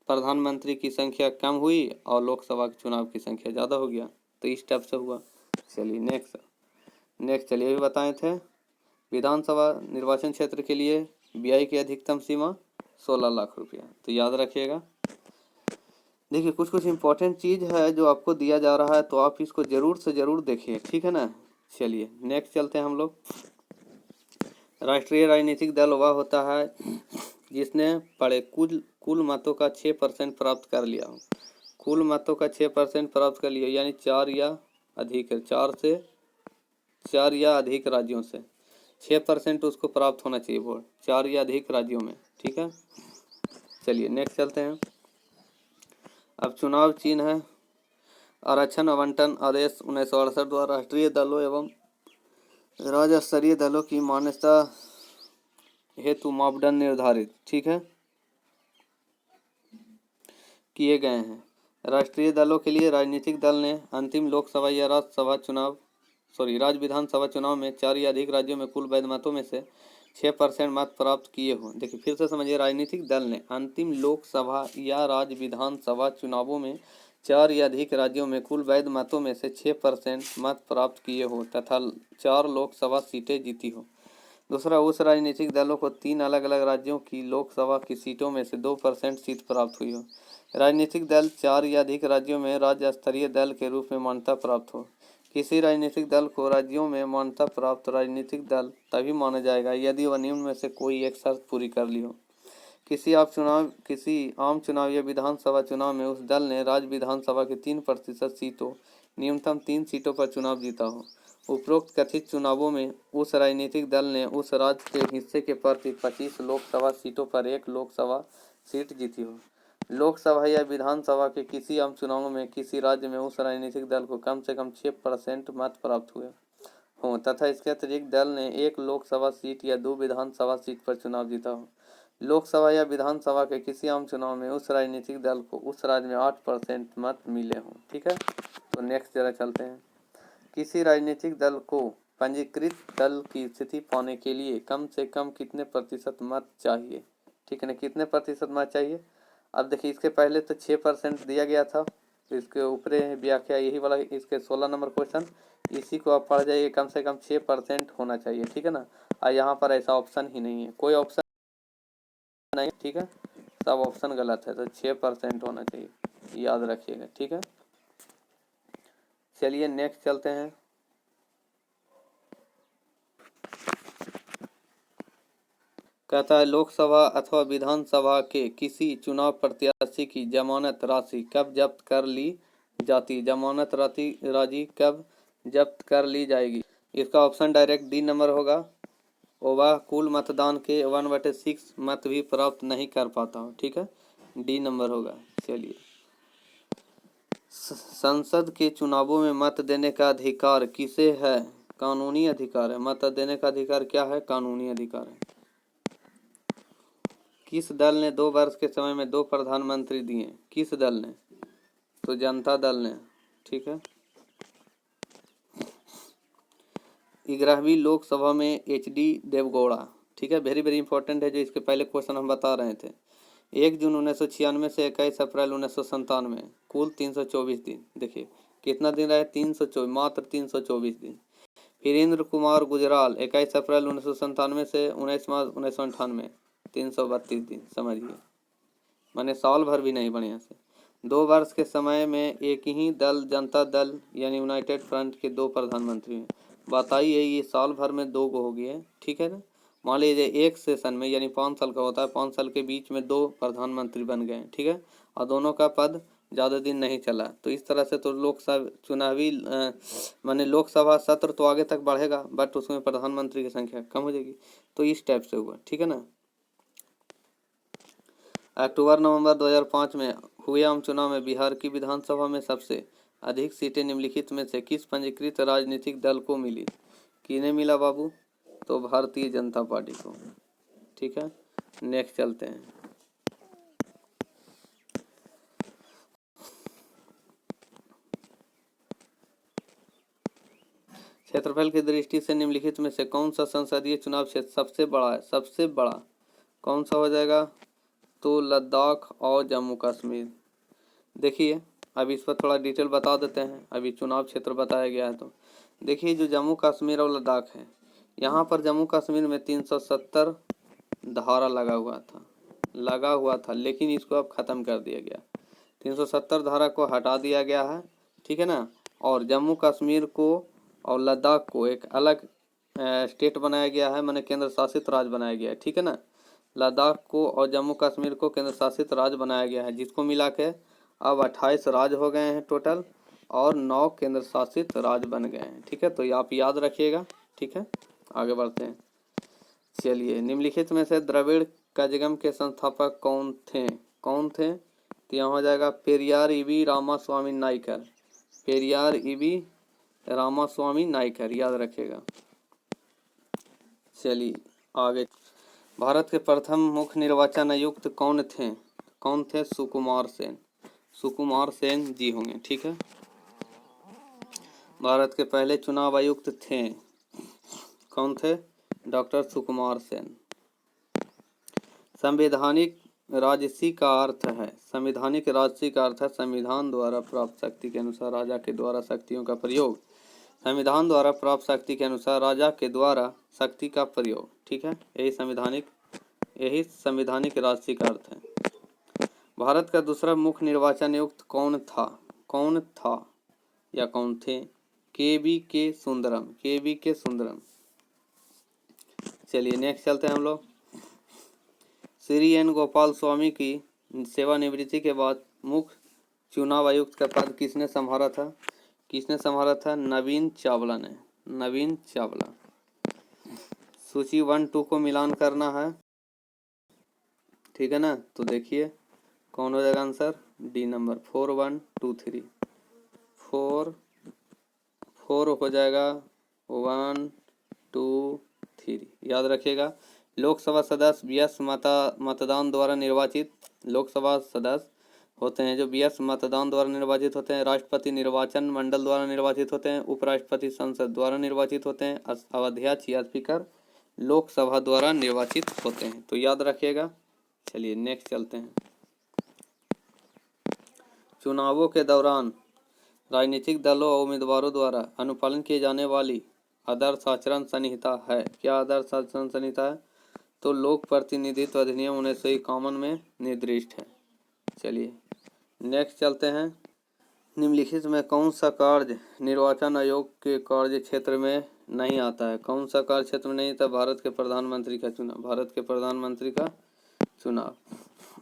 Speaker 1: प्रधानमंत्री की संख्या कम हुई और लोकसभा के चुनाव की संख्या ज़्यादा हो गया, तो इस टाइप से हुआ। चलिए, नेक्स्ट चलिए, अभी बताए थे विधानसभा निर्वाचन क्षेत्र के लिए व्यय की अधिकतम सीमा 16 लाख रुपया, तो याद रखिएगा। देखिए, कुछ इम्पोर्टेंट चीज़ है जो आपको दिया जा रहा है, तो आप इसको ज़रूर से ज़रूर देखिए। ठीक है ना। चलिए, नेक्स्ट चलते हैं हम लोग। राष्ट्रीय राजनीतिक दल वह होता है जिसने पड़े कुल मतों का 6% प्राप्त कर लिया हो। कुल मतों का 6% प्राप्त कर लिया, यानी 4 या अधिक राज्यों से 6% उसको प्राप्त होना चाहिए वोट, 4 या अधिक राज्यों में। ठीक है, चलिए नेक्स्ट चलते हैं। अब चुनाव चिन्ह है आरक्षण आवंटन आदेश 1968 द्वारा राष्ट्रीय दलों एवं राज्य स्तरीय दलों की मान्यता हेतु मापदंड निर्धारित, ठीक है, किए गए हैं। राष्ट्रीय दलों के लिए राजनीतिक दल ने अंतिम लोकसभा या राज्य विधानसभा चुनाव में 4 या अधिक राज्यों में कुल वैध मतों में से 6% मत प्राप्त किए हो। देखिए फिर से समझिए, राजनीतिक दल ने अंतिम लोकसभा या राज्य विधानसभा चुनावों में 4 या अधिक राज्यों में कुल वैध मतों में से 6% मत प्राप्त किए हो तथा 4 लोकसभा सीटें जीती हो। दूसरा, उस राजनीतिक दलों को 3 अलग अलग राज्यों की लोकसभा की सीटों में से 2% सीट प्राप्त हुई हो। राजनीतिक दल 4 या अधिक राज्यों में राज्य स्तरीय दल के रूप में मान्यता प्राप्त हो। किसी राजनीतिक दल को राज्यों में मान्यता प्राप्त राजनीतिक दल तभी माना जाएगा यदि वह निम्न में से कोई एक शर्त पूरी कर ली हो। किसी आम चुनाव या विधानसभा चुनाव में उस दल ने राज्य विधानसभा की 3% सीटों, न्यूनतम 3 सीटों पर चुनाव जीता हो। उपरोक्त कथित चुनावों में उस राजनीतिक दल ने उस राज्य के हिस्से के प्रति 25 लोकसभा सीटों पर 1 लोकसभा सीट जीती हो। लोकसभा या विधानसभा के किसी आम चुनाव में किसी राज्य में उस राजनीतिक दल को कम से कम 6% मत प्राप्त हुए हों तथा इसके अतिरिक्त दल ने एक लोकसभा सीट या 2 विधानसभा सीट पर चुनाव जीता हो। लोकसभा या विधानसभा के किसी आम चुनाव में उस राजनीतिक दल को उस राज्य में 8% मत मिले हों। ठीक है, तो नेक्स्ट जरा चलते हैं। किसी राजनीतिक दल को पंजीकृत दल की स्थिति पाने के लिए कम से कम कितने प्रतिशत मत चाहिए। ठीक है ना, कितने प्रतिशत मत चाहिए। अब देखिए, इसके पहले तो 6% दिया गया था, तो इसके ऊपर व्याख्या यही वाला, इसके 16 नंबर क्वेश्चन, इसी को आप पढ़ जाइए, कम से कम 6% होना चाहिए। ठीक है ना, और यहाँ पर ऐसा ऑप्शन ही नहीं है, कोई ऑप्शन नहीं। ठीक है, सब ऑप्शन गलत है, तो 6% होना चाहिए, याद रखिएगा। ठीक है, चलिए नेक्स्ट चलते हैं। कहता है लोकसभा अथवा विधानसभा के किसी चुनाव प्रत्याशी की जमानत राशि कब जब्त कर ली जाती। जमानत राशि कब जब्त कर ली जाएगी। इसका ऑप्शन डायरेक्ट डी नंबर होगा। वह कुल मतदान के 1/6 मत भी प्राप्त नहीं कर पाता हो। ठीक है, डी नंबर होगा। चलिए, संसद के चुनावों में मत देने का अधिकार किसे है। कानूनी अधिकार है। मत देने का अधिकार क्या है, कानूनी अधिकार है। किस दल ने 2 वर्ष के समय में 2 प्रधानमंत्री दिए। किस दल ने, तो जनता दल ने। ठीक है, 11वीं लोकसभा में HD देवगौड़ा। ठीक है, वेरी वेरी इंपॉर्टेंट है, जो इसके पहले क्वेश्चन हम बता रहे थे। 1 जून 1996 से 21 अप्रैल 1997, कुल 324 दिन। देखिए कितना दिन रहे, 324, मात्र 324 दिन। वीरेंद्र कुमार गुजराल 21 अप्रैल 1997 से 19 मार्च 1998, 332 दिन। समझिए, माने साल भर भी नहीं बढ़िया से। 2 वर्ष के समय में एक ही दल, जनता दल यानी यूनाइटेड फ्रंट के 2 प्रधानमंत्री हैं। बताइए, ये साल भर में 2 हो गए। ठीक है ना, मान लीजिए एक सेशन में, यानी 5 साल का होता है, 5 साल के बीच में 2 प्रधानमंत्री बन गए। ठीक है, और दोनों का पद ज़्यादा दिन नहीं चला, तो इस तरह से तो लोकसभा चुनावी माने लोकसभा सत्र तो आगे तक बढ़ेगा, बट उसमें प्रधानमंत्री की संख्या कम हो जाएगी। तो इस टाइप से हुआ। ठीक है ना। अक्टूबर-नवंबर 2005 में हुए आम चुनाव में बिहार की विधानसभा में सबसे अधिक सीटें निम्नलिखित में से किस पंजीकृत राजनीतिक दल को मिली। किन्हें मिला बाबू, तो भारतीय जनता पार्टी को। ठीक है, नेक्स्ट चलते हैं। क्षेत्रफल की दृष्टि से निम्नलिखित में से कौन सा संसदीय चुनाव क्षेत्र सबसे बड़ा है। सबसे बड़ा कौन सा हो जाएगा, तो लद्दाख और जम्मू कश्मीर। देखिए, अब इस पर थोड़ा डिटेल बता देते हैं। अभी चुनाव क्षेत्र बताया गया है, तो देखिए जो जम्मू कश्मीर और लद्दाख है, यहाँ पर जम्मू कश्मीर में 370 धारा लगा हुआ था, लेकिन इसको अब ख़त्म कर दिया गया। 370 धारा को हटा दिया गया है। ठीक है ना, और जम्मू कश्मीर को और लद्दाख को एक अलग स्टेट बनाया गया है, माने केंद्र शासित राज्य बनाया गया है। ठीक है ना, लद्दाख को और जम्मू कश्मीर को केंद्र शासित राज्य बनाया गया है, जिसको मिला के अब 28 राज्य हो गए हैं टोटल, और 9 केंद्र शासित राज्य बन गए हैं। ठीक है, तो ये आप याद रखिएगा। ठीक है, आगे बढ़ते हैं। चलिए, निम्नलिखित में से द्रविड़ कजगम के संस्थापक कौन थे। तो यहाँ हो जाएगा पेरियार ईवी रामास्वामी नाइकर। पेरियार ईवी रामास्वामी नाइकर, याद रखिएगा। चलिए आगे। भारत के प्रथम मुख्य निर्वाचन आयुक्त कौन थे। सुकुमार सेन। सुकुमार सेन जी होंगे। ठीक है, भारत के पहले चुनाव आयुक्त थे, कौन थे, डॉक्टर सुकुमार सेन। संवैधानिक राजसी का अर्थ है। संवैधानिक राजसी का अर्थ है संविधान द्वारा प्राप्त शक्ति के अनुसार राजा के द्वारा शक्तियों का प्रयोग। संविधान द्वारा प्राप्त शक्ति के अनुसार राजा के द्वारा शक्ति का प्रयोग। ठीक है, यही संवैधानिक राजसी का अर्थ है। भारत का दूसरा मुख्य निर्वाचन आयुक्त कौन था या कौन थे। के के सुंदरम। चलिए नेक्स्ट चलते हैं हम लोग। श्री एन गोपाल स्वामी की सेवानिवृत्ति के बाद मुख्य चुनाव आयुक्त का पद किसने संभाला था। नवीन चावला ने। सूची 1-2 को मिलान करना है। ठीक है ना, तो देखिए कौन हो जाएगा आंसर? D number 4123। 4 हो जाएगा 1 2 3। याद रखिएगा। लोकसभा सदस्य व्यस मतदान द्वारा निर्वाचित लोकसभा सदस्य होते हैं जो व्यस मतदान द्वारा निर्वाचित होते हैं। राष्ट्रपति निर्वाचन मंडल द्वारा निर्वाचित होते हैं। उपराष्ट्रपति संसद द्वारा निर्वाचित होते हैं। अध्यक्ष या स्पीकर लोकसभा द्वारा निर्वाचित होते हैं। तो याद रखिएगा। चलिए नेक्स्ट चलते हैं। चुनावों के दौरान राजनीतिक दलों और उम्मीदवारों द्वारा अनुपालन किए जाने वाली आदर्श आचरण संहिता है। क्या आदर्श आचरण संहिता है? तो लोक प्रतिनिधित्व अधिनियम 1951 में निर्दिष्ट है। चलिए नेक्स्ट चलते हैं। निम्नलिखित में कौन सा कार्य निर्वाचन आयोग के कार्य क्षेत्र में नहीं आता है? कौन सा कार्य क्षेत्र में नहीं आता? भारत के प्रधानमंत्री का चुनाव। भारत के प्रधानमंत्री का चुनाव।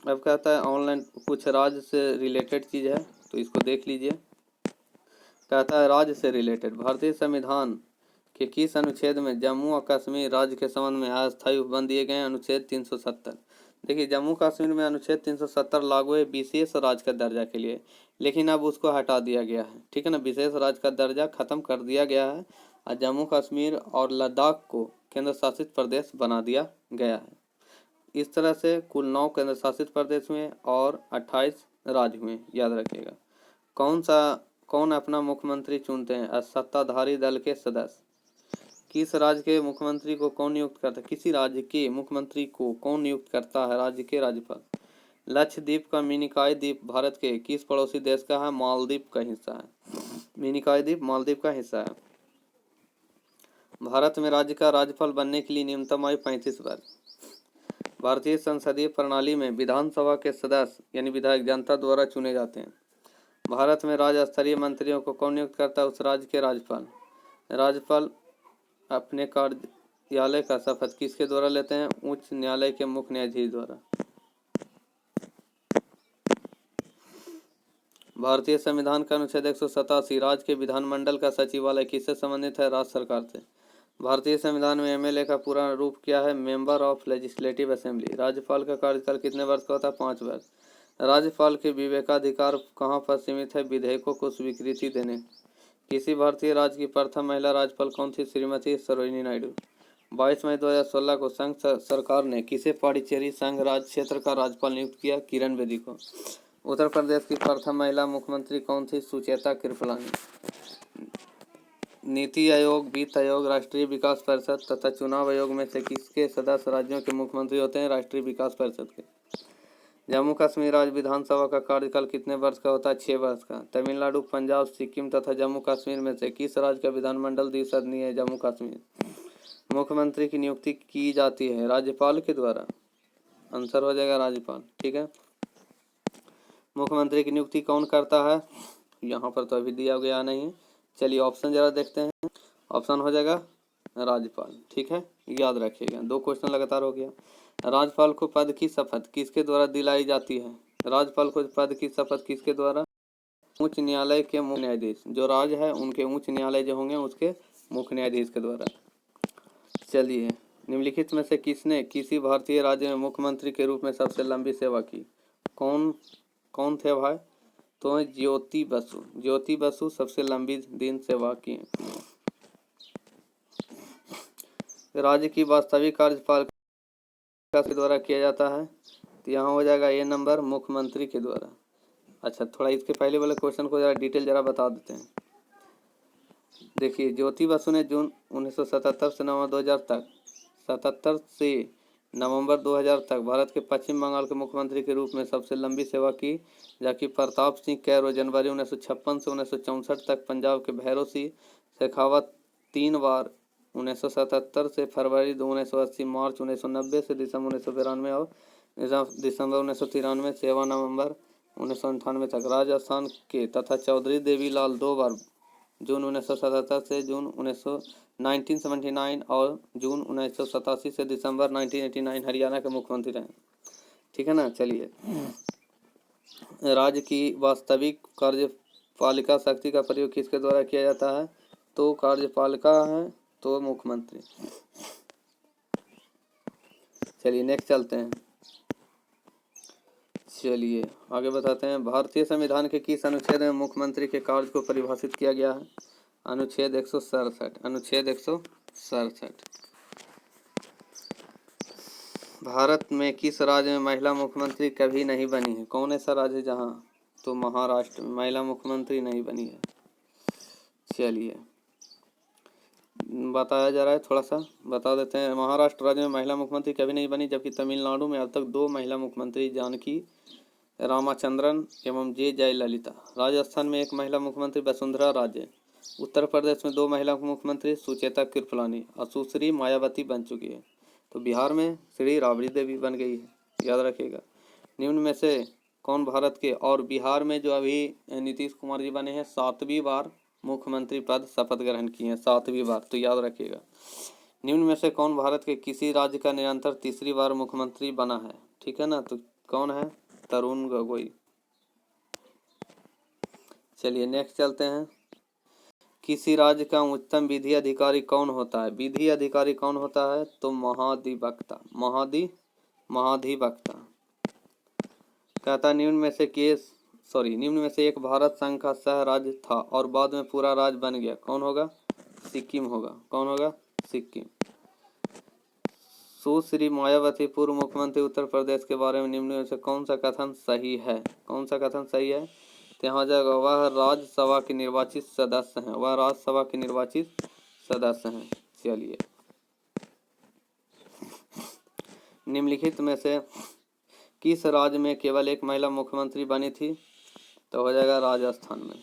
Speaker 1: अब कहता है ऑनलाइन कुछ राज्य से रिलेटेड चीज़ है तो इसको देख लीजिए। कहता है राज्य से रिलेटेड भारतीय संविधान के किस अनुच्छेद में जम्मू और कश्मीर राज्य के संबंध में अस्थायी उपबंध दिए गए हैं? अनुच्छेद 370। देखिए जम्मू कश्मीर में अनुच्छेद 370 लागू है विशेष राज्य का दर्जा के लिए, लेकिन अब उसको हटा दिया गया है। ठीक है ना, विशेष राज्य का दर्जा खत्म कर दिया गया है और जम्मू कश्मीर और लद्दाख को केंद्र शासित प्रदेश बना दिया गया है। इस तरह से कुल 9 केंद्र शासित प्रदेश हुए और 28 राज्य हुए। याद रखिएगा। कौन अपना मुख्यमंत्री चुनते हैं? सत्ताधारी दल के सदस्य। किस राज्य के मुख्यमंत्री को कौन नियुक्त करता है? किसी राज्य के मुख्यमंत्री को कौन नियुक्त करता है? राज्य के राज्यपाल। लक्षद्वीप का मिनिकॉय द्वीप भारत के किस पड़ोसी देश का है? मालदीव का हिस्सा है। मिनिकॉय द्वीप मालदीव का हिस्सा है। भारत में राज्य का राज्यपाल बनने के लिए न्यूनतम आयु 35 वर्ष। भारतीय संसदीय प्रणाली में विधानसभा के सदस्य यानी विधायक जनता द्वारा चुने जाते हैं। भारत में राज्य स्तरीय मंत्रियों को कौन नियुक्त करता है? उस राज्य के राज्यपाल। राज्यपाल अपने कार्यालय का शपथ किसके द्वारा लेते हैं? उच्च न्यायालय के मुख्य न्यायाधीश द्वारा। भारतीय संविधान का अनुच्छेद 187 राज्य के विधानमंडल का सचिवालय किससे संबंधित है? राज्य सरकार से। भारतीय संविधान में एमएलए का पूरा रूप क्या है? Member of legislative assembly. राज्यपाल का कार्यकाल कितने वर्ष का होता है? 5 वर्ष। राज्यपाल के विवेकाधिकार कहाँ पर सीमित है? विधेयकों को स्वीकृति देने। किसी भारतीय राज्य की प्रथम महिला राज्यपाल कौन थी? श्रीमती सरोजिनी नायडू। 22 मई 2016 को संघ सरकार ने किसे पांडिचेरी संघ राज्य क्षेत्र का राज्यपाल नियुक्त किया? किरण बेदी को। उत्तर प्रदेश की प्रथम महिला मुख्यमंत्री कौन थी? सुचेता कृपलानी। नीति आयोग, वित्त आयोग, राष्ट्रीय विकास परिषद तथा चुनाव आयोग में से किसके सदस्य राज्यों के मुख्यमंत्री होते हैं? राष्ट्रीय विकास परिषद के। जम्मू कश्मीर राज्य विधानसभा का कार्यकाल कितने वर्ष का होता है? 6 वर्ष का। तमिलनाडु, पंजाब, सिक्किम तथा जम्मू कश्मीर में से किस राज्य का विधानमंडल द्विसदनीय है? जम्मू कश्मीर। मुख्यमंत्री की नियुक्ति की जाती है राज्यपाल के द्वारा। आंसर हो जाएगा राज्यपाल। ठीक है। मुख्यमंत्री की नियुक्ति कौन करता है? यहाँ पर तो अभी दिया गया नहीं। चलिए ऑप्शन जरा देखते हैं। ऑप्शन हो जाएगा राज्यपाल। ठीक है, याद रखिएगा। 2 क्वेश्चन लगातार हो गया। राज्यपाल को पद की शपथ किसके द्वारा दिलाई जाती है? राज्यपाल को पद की शपथ किसके द्वारा? उच्च न्यायालय के मुख्य न्यायाधीश। जो राज्य है उनके उच्च न्यायालय जो होंगे उसके मुख्य न्यायाधीश के द्वारा। चलिए निम्नलिखित में से किसने किसी भारतीय राज्य में मुख्यमंत्री के रूप में सबसे लंबी सेवा की? कौन थे भाई? तो ज्योति बसु। ज्योति बसु सबसे लंबी दिन सेवा की। राज्य की वास्तविक कार्यपालिका के द्वारा किया जाता है तो यहाँ हो जाएगा ए नंबर मुख्यमंत्री के द्वारा। अच्छा, थोड़ा इसके पहले वाले क्वेश्चन को जरा डिटेल जरा बता देते हैं। देखिए ज्योति बसु ने जून 1977 से नवंबर 2000 तक 77 से नवंबर 2000 तक भारत के पश्चिम बंगाल के मुख्यमंत्री के रूप में सबसे लंबी सेवा की, जबकि प्रताप सिंह कैरो जनवरी 1956 से 1964 तक, पंजाब के भैरों सिंह शेखावत 3 बार 1977 से फरवरी 1980, मार्च 1990 से दिसंबर 1992 और दिसंबर 1993 सेवा नवंबर 1998 तक। राजस्थान के तथा चौधरी देवीलाल 2 बार जून 1977 से जून 1979 और जून 1987 से दिसंबर 1989 हरियाणा के मुख्यमंत्री रहे। ठीक है ना। चलिए राज्य की वास्तविक कार्यपालिका शक्ति का प्रयोग किसके द्वारा किया जाता है? तो कार्यपालिका है तो मुख्यमंत्री। चलिए नेक्स्ट चलते हैं। चलिए आगे बताते हैं। भारतीय संविधान के किस अनुच्छेद में मुख्यमंत्री के कार्य को परिभाषित किया गया है? अनुच्छेद 167। अनुच्छेद 167। भारत में किस राज्य में महिला मुख्यमंत्री कभी नहीं बनी है? कौन ऐसा राज्य है जहाँ? तो महाराष्ट्र में महिला मुख्यमंत्री नहीं बनी है। चलिए बताया जा रहा है, थोड़ा सा बता देते हैं। महाराष्ट्र राज्य में महिला मुख्यमंत्री कभी नहीं बनी, जबकि तमिलनाडु में अब तक 2 महिला मुख्यमंत्री जानकी रामाचंद्रन एवं जे जयललिता। राजस्थान में 1 महिला मुख्यमंत्री वसुंधरा राजे। उत्तर प्रदेश में 2 महिला मुख्यमंत्री सुचेता कृपलानी और सुश्री मायावती बन चुकी है। तो बिहार में श्री राबड़ी देवी बन गई है, याद रखिएगा। निम्न में से कौन भारत के, और बिहार में जो अभी नीतीश कुमार जी बने हैं 7वीं बार मुख्यमंत्री पद शपथ ग्रहण किए हैं, 7वीं बार, तो याद रखिएगा। निम्न में से कौन भारत के किसी राज्य का निरंतर तीसरी बार मुख्यमंत्री बना है? ठीक है ना, तो कौन है? तरुण गोगोई। चलिए नेक्स्ट चलते हैं। किसी राज्य का उच्चतम विधि अधिकारी कौन होता है? विधि अधिकारी कौन होता है? तो महाधिवक्ता। महाधिवक्ता। कहता निम्न में से एक भारत संघ का सह राज्य था और बाद में पूरा राज्य बन गया, कौन होगा? सिक्किम होगा। कौन होगा? सिक्किम। सुश्री मायावती पूर्व मुख्यमंत्री उत्तर प्रदेश के बारे में निम्न में से कौन सा कथन सही है? कौन सा कथन सही है? तो यहाँ जाएगा, वह राज्यसभा के निर्वाचित सदस्य हैं। वह राज्यसभा के निर्वाचित सदस्य हैं। चलिए निम्नलिखित में से किस राज्य में केवल 1 महिला मुख्यमंत्री बनी थी? तो हो जाएगा राजस्थान में।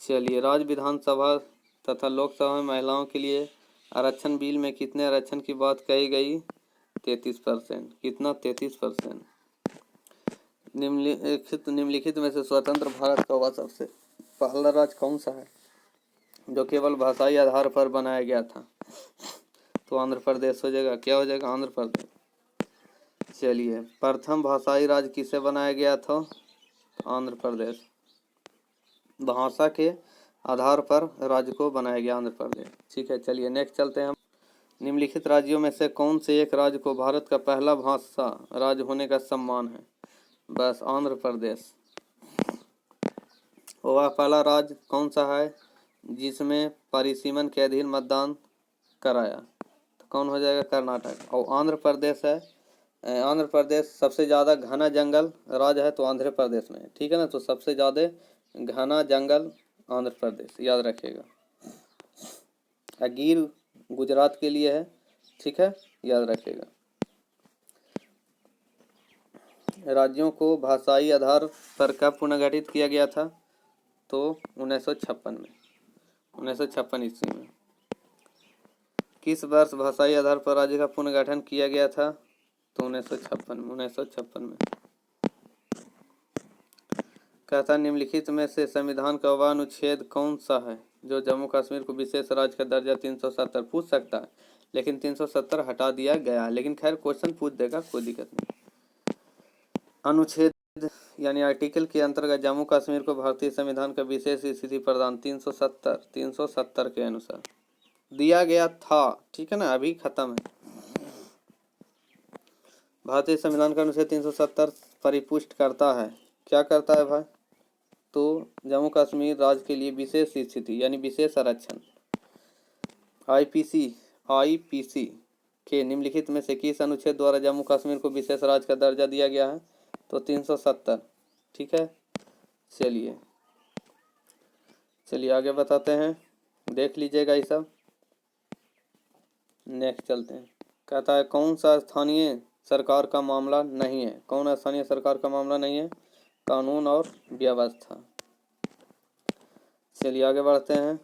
Speaker 1: चलिए राज्य विधानसभा तथा लोकसभा में महिलाओं के लिए आरक्षण बिल में कितने आरक्षण की बात कही गई? 33%। कितना? 33%। निम्नलिखित में से स्वतंत्र भारत का वह सबसे पहला राज्य कौन सा है जो केवल भाषाई आधार पर बनाया गया था? तो आंध्र प्रदेश हो जाएगा। क्या हो जाएगा? आंध्र प्रदेश। चलिए प्रथम भाषाई राज्य किसे बनाया गया था? आंध्र प्रदेश। भाषा के आधार पर राज्य को बनाया गया आंध्र प्रदेश। ठीक है, चलिए नेक्स्ट चलते हैं हम। निम्नलिखित राज्यों में से कौन से एक राज्य को भारत का पहला भाषा राज्य होने का सम्मान है? बस आंध्र प्रदेश। वह पहला राज्य कौन सा है जिसमें परिसीमन के अधीन मतदान कराया? तो कौन हो जाएगा? कर्नाटक। और आंध्र प्रदेश है। आंध्र प्रदेश सबसे ज़्यादा घना जंगल राज्य है, तो आंध्र प्रदेश में, ठीक है ना। तो सबसे ज़्यादा घना जंगल आंध्र प्रदेश, याद रखिएगा। गिर गुजरात के लिए है, ठीक है, याद रखिएगा। राज्यों को भाषाई आधार पर कब पुनर्गठित किया गया था? तो 1956 में, 1956 ईस्वी में। किस वर्ष भाषाई आधार पर राज्य का पुनर्गठन किया गया था? तो 1956 में। कहता निम्नलिखित में से संविधान का वह अनुच्छेद कौन सा है जो जम्मू कश्मीर को विशेष राज्य का दर्जा 370 पूछ सकता है, लेकिन 370 हटा दिया गया, लेकिन खैर क्वेश्चन पूछ देगा, कोई दिक्कत नहीं। अनुच्छेद यानी आर्टिकल के अंतर्गत जम्मू कश्मीर को भारतीय संविधान का विशेष स्थिति प्रदान 370 के अनुसार दिया गया था, ठीक है ना, अभी खत्म है। भारतीय संविधान का अनुच्छेद 370 परिपुष्ट करता है, क्या करता है भाई? तो जम्मू कश्मीर राज्य के लिए विशेष स्थिति यानी विशेष आरक्षण। आईपीसी के निम्नलिखित में से किस अनुच्छेद द्वारा जम्मू कश्मीर को विशेष राज्य का दर्जा दिया गया है? तो 370, ठीक है। चलिए आगे बताते हैं, देख लीजिएगा ये सब। नेक्स्ट चलते हैं। कहता है कौन सा स्थानीय सरकार का मामला नहीं है? कौन स्थानीय सरकार का मामला नहीं है? कानून और व्यवस्था। चलिए आगे बढ़ते हैं।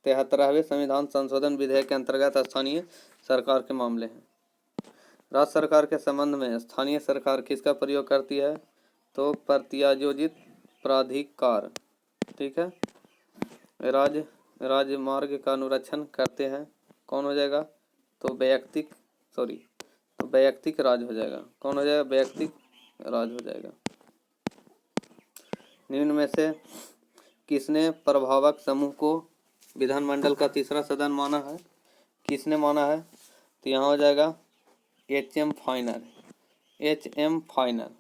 Speaker 1: 73वें संविधान संशोधन विधेयक के अंतर्गत स्थानीय सरकार के मामले हैं। राज्य सरकार के संबंध में स्थानीय सरकार किसका प्रयोग करती है? तो प्रत्यायोजित प्राधिकार, ठीक है। राज्य मार्ग का अनुरक्षण करते हैं, कौन हो जाएगा? तो वैयक्तिक राज हो जाएगा। कौन हो जाएगा? वैयक्तिक राज हो जाएगा। निम्न में से किसने प्रभावक समूह को विधानमंडल का तीसरा सदन माना है? किसने माना है? तो यहाँ हो जाएगा HM फाइनर, HM फाइनल।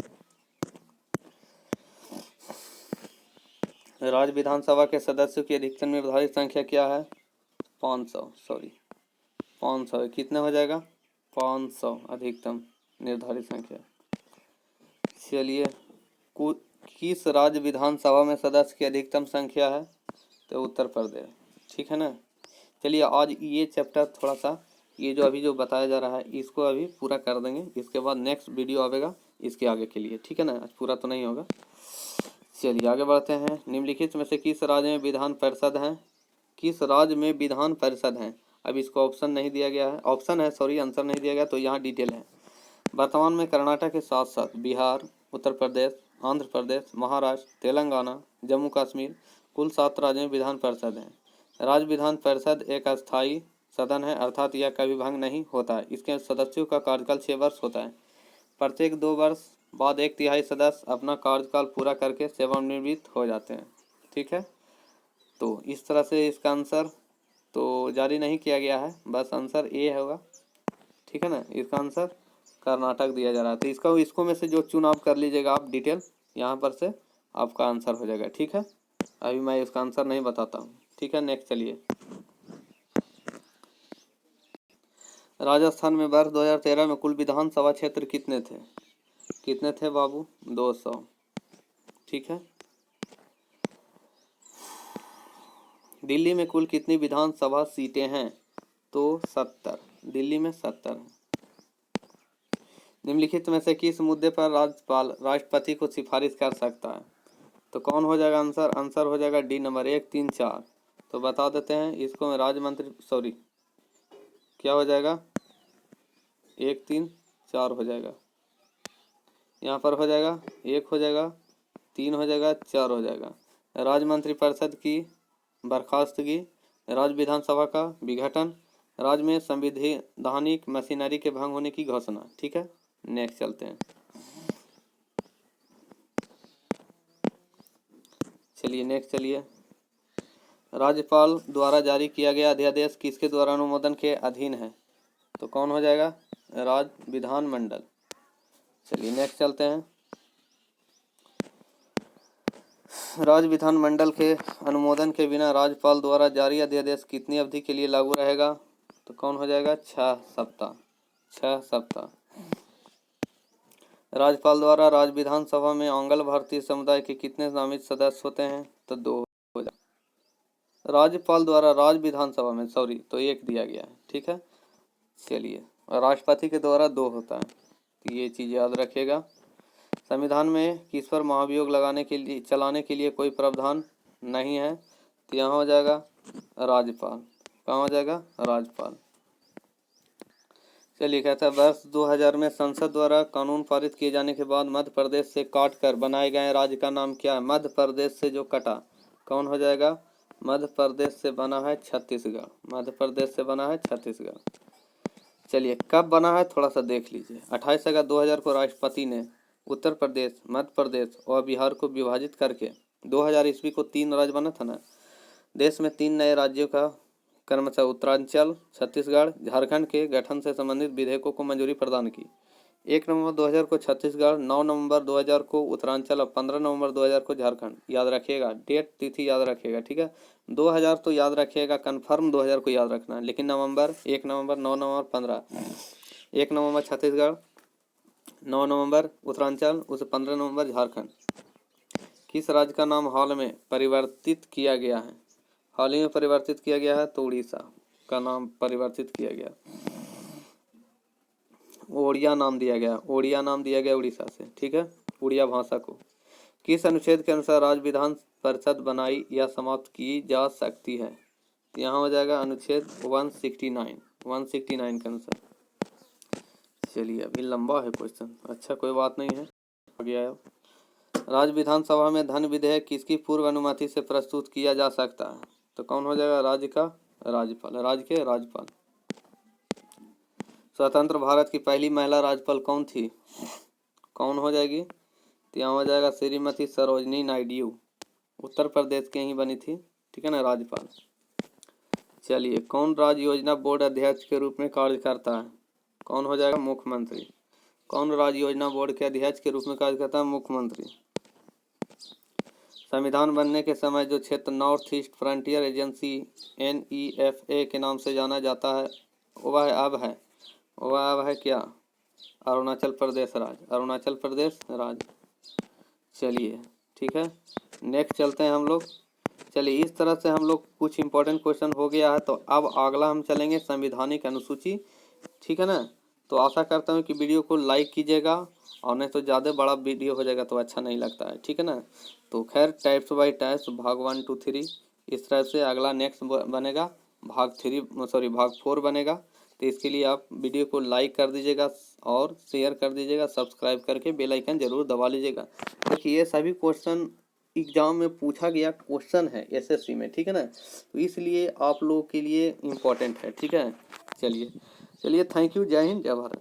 Speaker 1: राज्य विधानसभा के सदस्यों की अधिकतम निर्धारित संख्या क्या है? 500 है। कितना हो जाएगा? 500 अधिकतम निर्धारित संख्या। चलिए, किस राज्य विधानसभा में सदस्य की अधिकतम संख्या है? तो उत्तर प्रदेश। ठीक है ना। चलिए, आज ये चैप्टर थोड़ा सा, ये जो अभी जो बताया जा रहा है इसको अभी पूरा कर देंगे, इसके बाद नेक्स्ट वीडियो आएगा इसके आगे के लिए। ठीक है ना, आज पूरा तो नहीं होगा। चलिए आगे बढ़ते हैं। निम्नलिखित में से किस राज्य में विधान परिषद है? किस राज्य में विधान परिषद है? अब इसको ऑप्शन नहीं दिया गया है, ऑप्शन है सॉरी, आंसर नहीं दिया गया, तो यहाँ डिटेल है। वर्तमान में कर्नाटक के साथ साथ बिहार, उत्तर प्रदेश, आंध्र प्रदेश, महाराष्ट्र, तेलंगाना, जम्मू कश्मीर, कुल 7 राज्यों में विधान परिषद है। राज्य विधान परिषद एक अस्थायी सदन है, अर्थात यह कभी भंग नहीं होता है। इसके सदस्यों का कार्यकाल 6 वर्ष होता है। प्रत्येक 2 वर्ष बाद 1/3 सदस्य अपना कार्यकाल पूरा करके सेवानिवृत्त हो जाते हैं। ठीक है, तो इस तरह से इसका आंसर तो जारी नहीं किया गया है, बस आंसर ए होगा। ठीक है ना, इसका आंसर कर्नाटक दिया जा रहा है। तो इसको में से जो चुनाव कर लीजिएगा आप, डिटेल यहाँ पर से आपका आंसर हो जाएगा। ठीक है, अभी मैं इसका आंसर नहीं बताता हूँ। ठीक है, नेक्स्ट चलिए। राजस्थान में वर्ष 2013 में कुल विधानसभा क्षेत्र कितने थे? कितने थे बाबू? 200। ठीक है। दिल्ली में कुल कितनी विधानसभा सीटें हैं? तो 70। दिल्ली में 70 है। निम्नलिखित में से किस मुद्दे पर राज्यपाल राष्ट्रपति को सिफारिश कर सकता है? तो कौन हो जाएगा आंसर? आंसर हो जाएगा डी नंबर 1, 3, 4। तो बता देते हैं इसको में राज्य मंत्री, सॉरी क्या हो जाएगा? 1, 3, 4 हो जाएगा। यहाँ पर हो जाएगा 1 हो जाएगा, 3 हो जाएगा, 4 हो जाएगा। राज्य मंत्री परिषद की बर्खास्तगी, राज्य विधानसभा का विघटन, राज्य में संवैधानिक मशीनरी के भंग होने की घोषणा। ठीक है, नेक्स्ट चलते हैं। चलिए नेक्स्ट चलिए। राज्यपाल द्वारा जारी किया गया अध्यादेश किसके द्वारा अनुमोदन के अधीन है? तो कौन हो जाएगा? राज्य विधानमंडल। चलिए नेक्स्ट चलते हैं। राज्य विधानमंडल के अनुमोदन के बिना राज्यपाल द्वारा जारी अध्यादेश कितनी अवधि के लिए लागू रहेगा? तो कौन हो जाएगा? 6 सप्ताह। 6 सप्ताह। राज्यपाल द्वारा राज्य विधानसभा में आंग्ल भारतीय समुदाय के कितने नामित सदस्य होते हैं? तो 2 हो जाए। राज्यपाल द्वारा राज्य विधानसभा में, सॉरी, तो 1 दिया गया है। ठीक है, चलिए, राष्ट्रपति के द्वारा 2 होता है, तो ये चीज़ याद रखिएगा। संविधान में किस पर महाभियोग चलाने के लिए कोई प्रावधान नहीं है? तो यहाँ हो जाएगा राज्यपाल। कहाँ हो जाएगा? राज्यपाल। चलिए, कहता है वर्ष 2000 में संसद द्वारा कानून पारित किए जाने के बाद मध्य प्रदेश से काट कर बनाए गए राज्य का नाम क्या है? मध्य प्रदेश से जो कटा, कौन हो जाएगा? मध्य प्रदेश से बना है छत्तीसगढ़। मध्य प्रदेश से बना है छत्तीसगढ़। चलिए, कब बना है थोड़ा सा देख लीजिए। 28 अगस्त 2000 को राष्ट्रपति ने उत्तर प्रदेश, मध्य प्रदेश और बिहार को विभाजित करके 2000 ईस्वी को 3 राज्य बना था ना। देश में 3 नए राज्यों का क्रमशः उत्तरांचल, छत्तीसगढ़, झारखंड के गठन से संबंधित विधेयकों को मंजूरी प्रदान की। 1 नवंबर 2000 को छत्तीसगढ़, 9 नवंबर 2000 को उत्तरांचल और 15 नवंबर 2000 को झारखंड। याद रखिएगा, डेट तिथि याद रखिएगा। ठीक है, 2000 तो याद रखिएगा, कन्फर्म 2000 को याद रखना है, लेकिन नवंबर 1 नवंबर, 9 नवंबर, 15, 1 नवंबर छत्तीसगढ़, 9 नवंबर उत्तरांचल, उसे 15 नवंबर झारखंड। किस राज्य का नाम हाल में परिवर्तित किया गया है? हाल ही में परिवर्तित किया गया है, तो उड़ीसा का नाम परिवर्तित किया गया, ओडिया नाम दिया गया, ओडिया नाम दिया गया उड़ीसा से। ठीक है, उड़िया भाषा को। किस अनुच्छेद के अनुसार राज्य विधान परिषद बनाई या समाप्त की जा सकती है? यहाँ हो जाएगा अनुच्छेद 169, 169 के अनुसार। चलिए, अभी लंबा है क्वेश्चन, अच्छा कोई बात नहीं है, आ गया है। राज्य विधानसभा में धन विधेयक किसकी पूर्व अनुमति से प्रस्तुत किया जा सकता है? तो कौन हो जाएगा? राज्य का राज्यपाल, राज्य के राज्यपाल। स्वतंत्र भारत की पहली महिला राज्यपाल कौन थी? कौन हो जाएगी? तो यहाँ हो जाएगा श्रीमती सरोजनी नायडू, उत्तर प्रदेश के ही बनी थी। ठीक है ना, राज्यपाल। चलिए, कौन राज्य योजना बोर्ड अध्यक्ष के रूप में कार्य करता है? कौन हो जाएगा? मुख्यमंत्री। कौन राज्य योजना बोर्ड के अध्यक्ष के रूप में कार्य करता है? मुख्यमंत्री। संविधान बनने के समय जो क्षेत्र north east frontier agency NEFA के नाम से जाना जाता है वह अब है क्या? अरुणाचल प्रदेश राज्य। अरुणाचल प्रदेश राज्य। चलिए ठीक है, नेक्स्ट चलते हैं हम लोग। चलिए इस तरह से हम लोग कुछ इंपॉर्टेंट क्वेश्चन हो गया है। तो अब अगला हम चलेंगे संवैधानिक अनुसूची, ठीक है ना। तो आशा करता हूँ कि वीडियो को लाइक कीजिएगा, और नहीं तो ज़्यादा बड़ा वीडियो हो जाएगा तो अच्छा नहीं लगता है, ठीक है ना। तो खैर टाइप्स बाय टाइप्स भाग 1 2 3 इस तरह से अगला नेक्स्ट बनेगा भाग 4 बनेगा। तो इसके लिए आप वीडियो को लाइक कर दीजिएगा और शेयर कर दीजिएगा, सब्सक्राइब करके बेल आइकन जरूर दबा लीजिएगा। देखिए ये सभी क्वेश्चन एग्जाम में पूछा गया क्वेश्चन है SSC में, ठीक है ना। तो इसलिए आप लोगों के लिए इम्पोर्टेंट है, ठीक है। चलिए थैंक यू, जय हिंद, जय भारत।